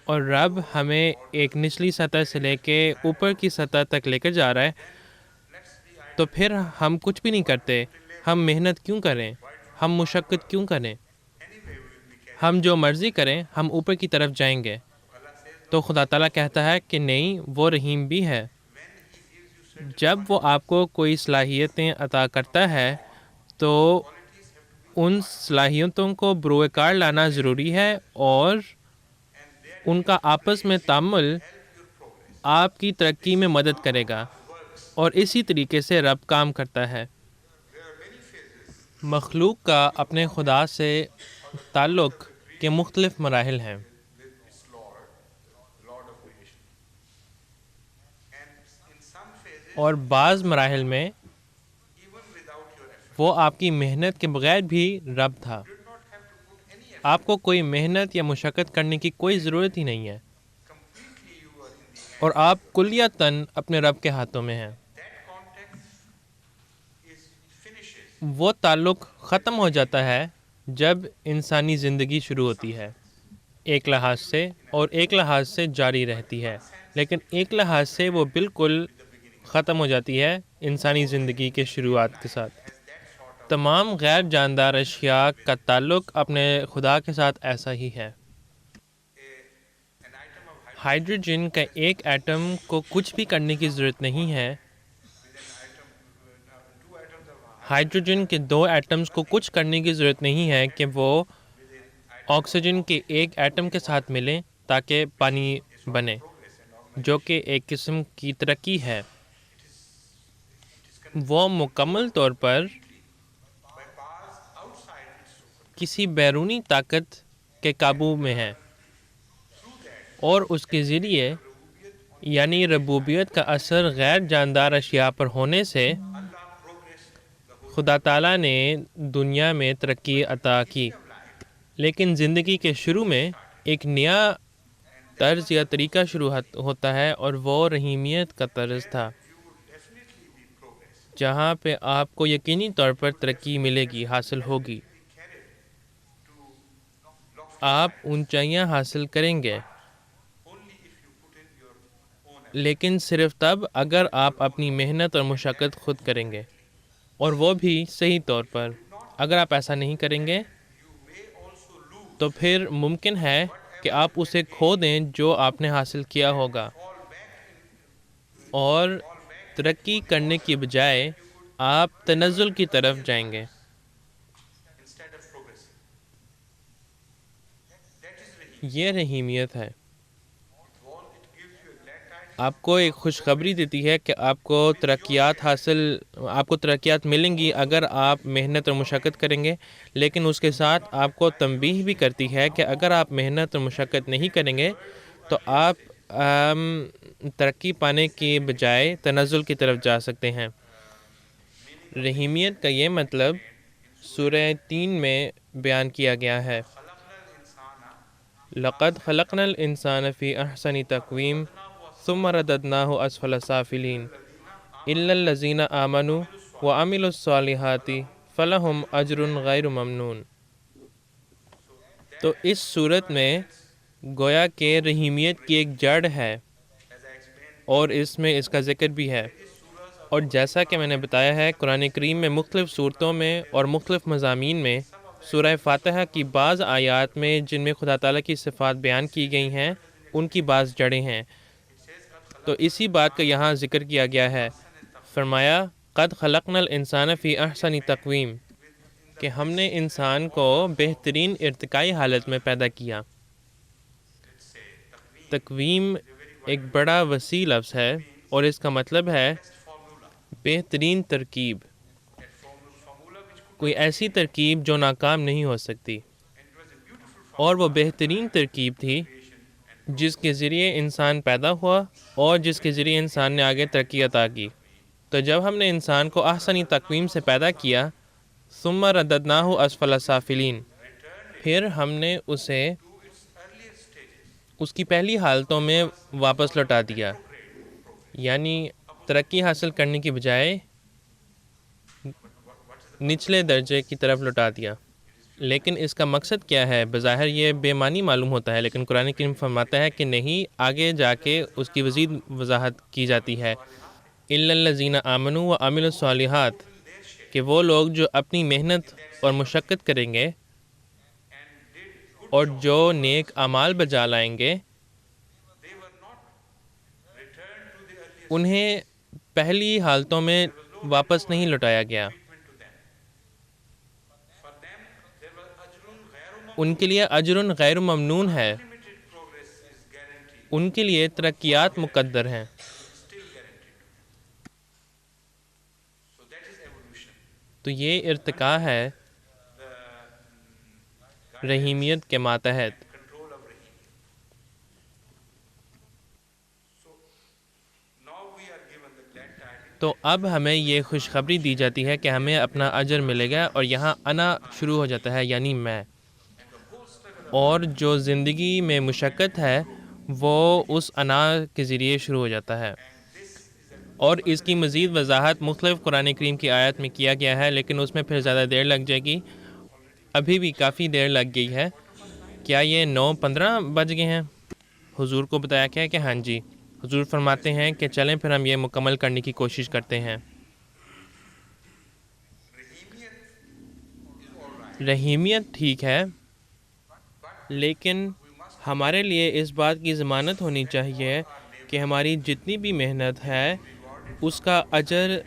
اور رب ہمیں ایک نچلی سطح سے لے کے اوپر کی سطح تک لے کر جا رہا ہے، تو پھر ہم کچھ بھی نہیں کرتے. ہم محنت کیوں کریں؟ ہم مشقت کیوں کریں؟ ہم جو مرضی کریں ہم اوپر کی طرف جائیں گے. تو خدا تعالیٰ کہتا ہے کہ نہیں، وہ رحیم بھی ہے. جب وہ آپ کو کوئی صلاحیتیں عطا کرتا ہے تو ان صلاحیتوں کو بروئے کار لانا ضروری ہے، اور ان کا آپس میں تعامل آپ کی ترقی میں مدد کرے گا. اور اسی طریقے سے رب کام کرتا ہے. مخلوق کا اپنے خدا سے تعلق کے مختلف مراحل ہیں. اور بعض مراحل میں وہ آپ کی محنت کے بغیر بھی رب تھا. آپ کو کوئی محنت یا مشقت کرنے کی کوئی ضرورت ہی نہیں ہے، اور آپ کلیتاً اپنے رب کے ہاتھوں میں ہیں. وہ تعلق ختم ہو جاتا ہے جب انسانی زندگی شروع ہوتی ہے ایک لحاظ سے، اور ایک لحاظ سے جاری رہتی ہے. لیکن ایک لحاظ سے وہ بالکل ختم ہو جاتی ہے انسانی زندگی کے شروعات کے ساتھ. تمام غیر جاندار اشیاء کا تعلق اپنے خدا کے ساتھ ایسا ہی ہے. ہائیڈروجن کا ایک ایٹم کو کچھ بھی کرنے کی ضرورت نہیں ہے. ہائیڈروجن کے 2 ایٹمز کو کچھ کرنے کی ضرورت نہیں ہے کہ وہ آکسیجن کے ایک ایٹم کے ساتھ ملیں تاکہ پانی بنے، جو کہ ایک قسم کی ترقی ہے. وہ مکمل طور پر کسی بیرونی طاقت کے قابو میں ہے، اور اس کے ذریعے یعنی ربوبیت کا اثر غیر جاندار اشیاء پر ہونے سے خدا تعالیٰ نے دنیا میں ترقی عطا کی. لیکن زندگی کے شروع میں ایک نیا طرز یا طریقہ شروع ہوتا ہے، اور وہ رحیمیت کا طرز تھا، جہاں پہ آپ کو یقینی طور پر ترقی ملے گی، حاصل ہوگی. آپ اونچائیاں حاصل کریں گے، لیکن صرف تب اگر آپ اپنی محنت اور مشقت خود کریں گے، اور وہ بھی صحیح طور پر. اگر آپ ایسا نہیں کریں گے تو پھر ممکن ہے کہ آپ اسے کھو دیں جو آپ نے حاصل کیا ہوگا، اور ترقی کرنے کی بجائے آپ تنزل کی طرف جائیں گے. یہ رحیمیت ہے. آپ کو ایک خوشخبری دیتی ہے کہ آپ کو ترقیات ملیں گی اگر آپ محنت اور مشقت کریں گے، لیکن اس کے ساتھ آپ کو تنبیہ بھی کرتی ہے کہ اگر آپ محنت اور مشقت نہیں کریں گے تو آپ ترقی پانے کے بجائے تنزل کی طرف جا سکتے ہیں. رحیمیت کا یہ مطلب سورہ 3 میں بیان کیا گیا ہے، لقد خلقنا الانسان فی احسن تقویم ثم رددناہ اسفل سافلین الا الذین آمنوا وعملوا الصالحات فلہم اجر غیر ممنون۔ تو اس صورت میں گویا کہ رحیمیت کی ایک جڑ ہے اور اس میں اس کا ذکر بھی ہے، اور جیسا کہ میں نے بتایا ہے قرآن کریم میں مختلف صورتوں میں اور مختلف مضامین میں سورہ فاتحہ کی بعض آیات میں جن میں خدا تعالیٰ کی صفات بیان کی گئی ہیں ان کی بعض جڑیں ہیں، تو اسی بات کا یہاں ذکر کیا گیا ہے۔ فرمایا قد خلقنا الانسان فی احسن تقویم، کہ ہم نے انسان کو بہترین ارتقائی حالت میں پیدا کیا۔ تقویم ایک بڑا وسیع لفظ ہے اور اس کا مطلب ہے بہترین ترکیب، کوئی ایسی ترکیب جو ناکام نہیں ہو سکتی، اور وہ بہترین ترکیب تھی جس کے ذریعے انسان پیدا ہوا اور جس کے ذریعے انسان نے آگے ترقی عطا کی۔ تو جب ہم نے انسان کو احسنی تقویم سے پیدا کیا، ثم رددناہ اسفل سافلین، پھر ہم نے اسے اس کی پہلی حالتوں میں واپس لوٹا دیا، یعنی ترقی حاصل کرنے کی بجائے نچلے درجے کی طرف لوٹا دیا۔ لیکن اس کا مقصد کیا ہے؟ بظاہر یہ بے معنی معلوم ہوتا ہے، لیکن قرآن کریم فرماتا ہے کہ نہیں، آگے جا کے اس کی مزید وضاحت کی جاتی ہے۔ الا الذین آمنوا وعملوا الصالحات، کہ وہ لوگ جو اپنی محنت اور مشقت کریں گے اور جو نیک اعمال بجا لائیں گے، انہیں پہلی حالتوں میں واپس نہیں لوٹایا گیا، ان کے لیے اجر غیر ممنون ہے، ان کے لیے ترقیات مقدر ہیں۔ تو یہ ارتقاء ہے رحیمیت کے ماتحت۔ تو اب ہمیں یہ خوشخبری دی جاتی ہے کہ ہمیں اپنا اجر ملے گا، اور یہاں انا شروع ہو جاتا ہے، یعنی میں، اور جو زندگی میں مشقت ہے وہ اس انا کے ذریعے شروع ہو جاتا ہے، اور اس کی مزید وضاحت مختلف قرآن کریم کی آیت میں کیا گیا ہے، لیکن اس میں پھر زیادہ دیر لگ جائے گی، ابھی بھی کافی دیر لگ گئی ہے۔ کیا یہ 9:15 بج گئے ہیں؟ حضور کو بتایا گیا کہ ہاں جی۔ حضور فرماتے ہیں کہ چلیں پھر ہم یہ مکمل کرنے کی کوشش کرتے ہیں۔ رحیمیت ٹھیک ہے، لیکن ہمارے لیے اس بات کی ضمانت ہونی چاہیے کہ ہماری جتنی بھی محنت ہے اس کا اجر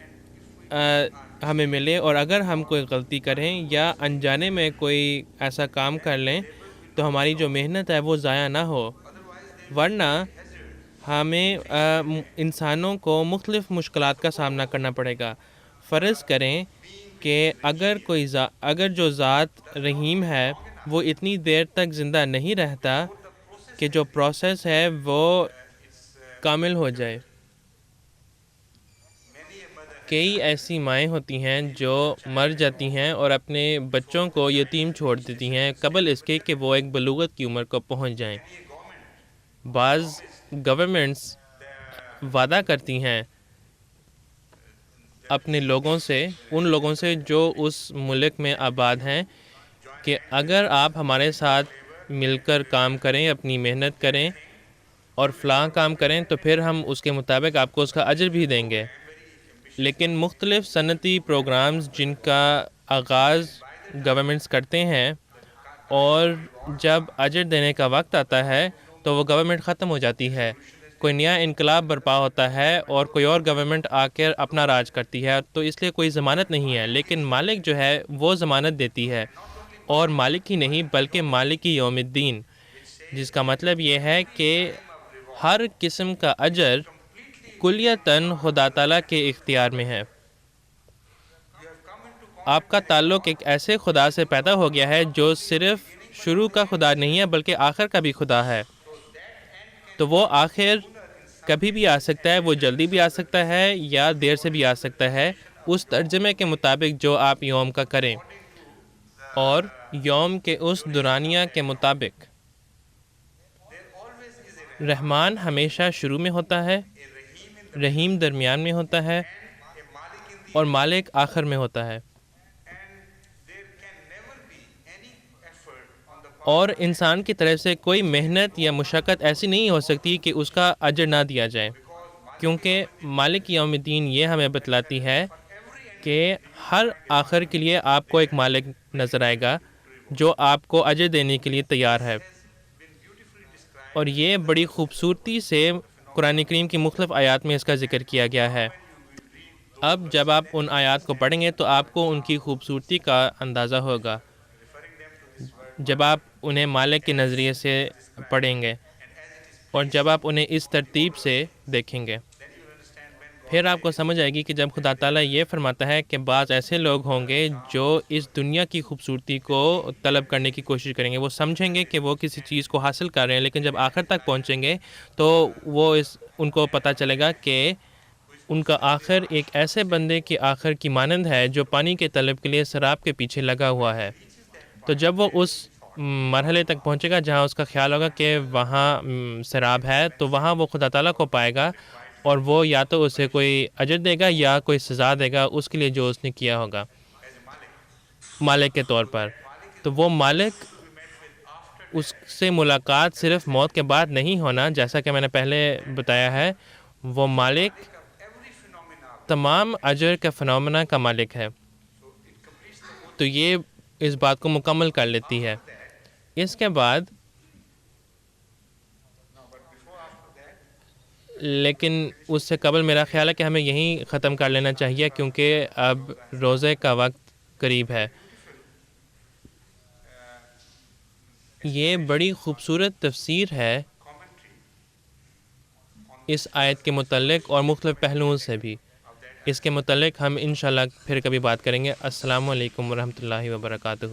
ہمیں ملے، اور اگر ہم کوئی غلطی کریں یا انجانے میں کوئی ایسا کام کر لیں تو ہماری جو محنت ہے وہ ضائع نہ ہو، ورنہ ہمیں انسانوں کو مختلف مشکلات کا سامنا کرنا پڑے گا۔ فرض کریں کہ اگر جو ذات رحیم ہے وہ اتنی دیر تک زندہ نہیں رہتا کہ جو پروسیس ہے وہ کامل ہو جائے۔ کئی ایسی مائیں ہوتی ہیں جو مر جاتی ہیں اور اپنے بچوں کو یتیم چھوڑ دیتی ہیں قبل اس کے کہ وہ ایک بلوغت کی عمر کو پہنچ جائیں۔ بعض گورنمنٹس وعدہ کرتی ہیں اپنے لوگوں سے، ان لوگوں سے جو اس ملک میں آباد ہیں، کہ اگر آپ ہمارے ساتھ مل کر کام کریں، اپنی محنت کریں اور فلاں کام کریں تو پھر ہم اس کے مطابق آپ کو اس کا اجر بھی دیں گے۔ لیکن مختلف صنعتی پروگرامز جن کا آغاز گورنمنٹس کرتے ہیں، اور جب اجر دینے کا وقت آتا ہے تو وہ گورنمنٹ ختم ہو جاتی ہے، کوئی نیا انقلاب برپا ہوتا ہے اور کوئی اور گورنمنٹ آ کر اپنا راج کرتی ہے، تو اس لیے کوئی ضمانت نہیں ہے، لیکن مالک جو ہے وہ ضمانت دیتی ہے، اور مالک ہی نہیں بلکہ مالک یوم الدین، جس کا مطلب یہ ہے کہ ہر قسم کا اجر کلیتاً خدا تعالیٰ کے اختیار میں ہے۔ آپ کا تعلق ایک ایسے خدا سے پیدا ہو گیا ہے جو صرف شروع کا خدا نہیں ہے بلکہ آخر کا بھی خدا ہے، تو وہ آخر کبھی بھی آ سکتا ہے، وہ جلدی بھی آ سکتا ہے یا دیر سے بھی آ سکتا ہے، اس ترجمے کے مطابق جو آپ یوم کا کریں، اور یوم کے اس دورانیہ کے مطابق رحمان ہمیشہ شروع میں ہوتا ہے، رحیم درمیان میں ہوتا ہے، اور مالک آخر میں ہوتا ہے. اور انسان کی طرف سے کوئی محنت یا مشقت ایسی نہیں ہو سکتی کہ اس کا اجر نہ دیا جائے، کیونکہ مالک یوم الدین یہ ہمیں بتلاتی ہے کہ ہر آخر کے لیے آپ کو ایک مالک نظر آئے گا جو آپ کو اجر دینے کے لیے تیار ہے. اور یہ بڑی خوبصورتی سے قرآن کریم کی مختلف آیات میں اس کا ذکر کیا گیا ہے. اب جب آپ ان آیات کو پڑھیں گے تو آپ کو ان کی خوبصورتی کا اندازہ ہوگا جب آپ انہیں مالک کے نظریے سے پڑھیں گے اور جب آپ انہیں اس ترتیب سے دیکھیں گے. پھر آپ کو سمجھ آئے گی کہ جب خدا تعالیٰ یہ فرماتا ہے کہ بعض ایسے لوگ ہوں گے جو اس دنیا کی خوبصورتی کو طلب کرنے کی کوشش کریں گے، وہ سمجھیں گے کہ وہ کسی چیز کو حاصل کر رہے ہیں، لیکن جب آخر تک پہنچیں گے تو وہ ان کو پتہ چلے گا کہ ان کا آخر ایک ایسے بندے کی آخر کی مانند ہے جو پانی کے طلب کے لیے سراب کے پیچھے لگا ہوا ہے. تو جب وہ اس مرحلے تک پہنچے گا جہاں اس کا خیال ہوگا کہ وہاں سراب ہے، تو وہاں وہ خدا تعالیٰ کو پائے گا، اور وہ یا تو اسے کوئی اجر دے گا یا کوئی سزا دے گا اس کے لیے جو اس نے کیا ہوگا مالک کے طور پر. تو وہ مالک، اس سے ملاقات صرف موت کے بعد نہیں ہونا، جیسا کہ میں نے پہلے بتایا ہے، وہ مالک تمام اجر کے فنومنا کا مالک ہے. تو یہ اس بات کو مکمل کر لیتی ہے. اس کے بعد لیکن اس سے قبل میرا خیال ہے کہ ہمیں یہیں ختم کر لینا چاہیے، کیونکہ اب روزے کا وقت قریب ہے. یہ بڑی خوبصورت تفسیر ہے اس آیت کے متعلق اور مختلف پہلوؤں سے بھی. اس کے متعلق ہم انشاءاللہ پھر کبھی بات کریں گے. السلام علیکم ورحمۃ اللہ وبرکاتہ.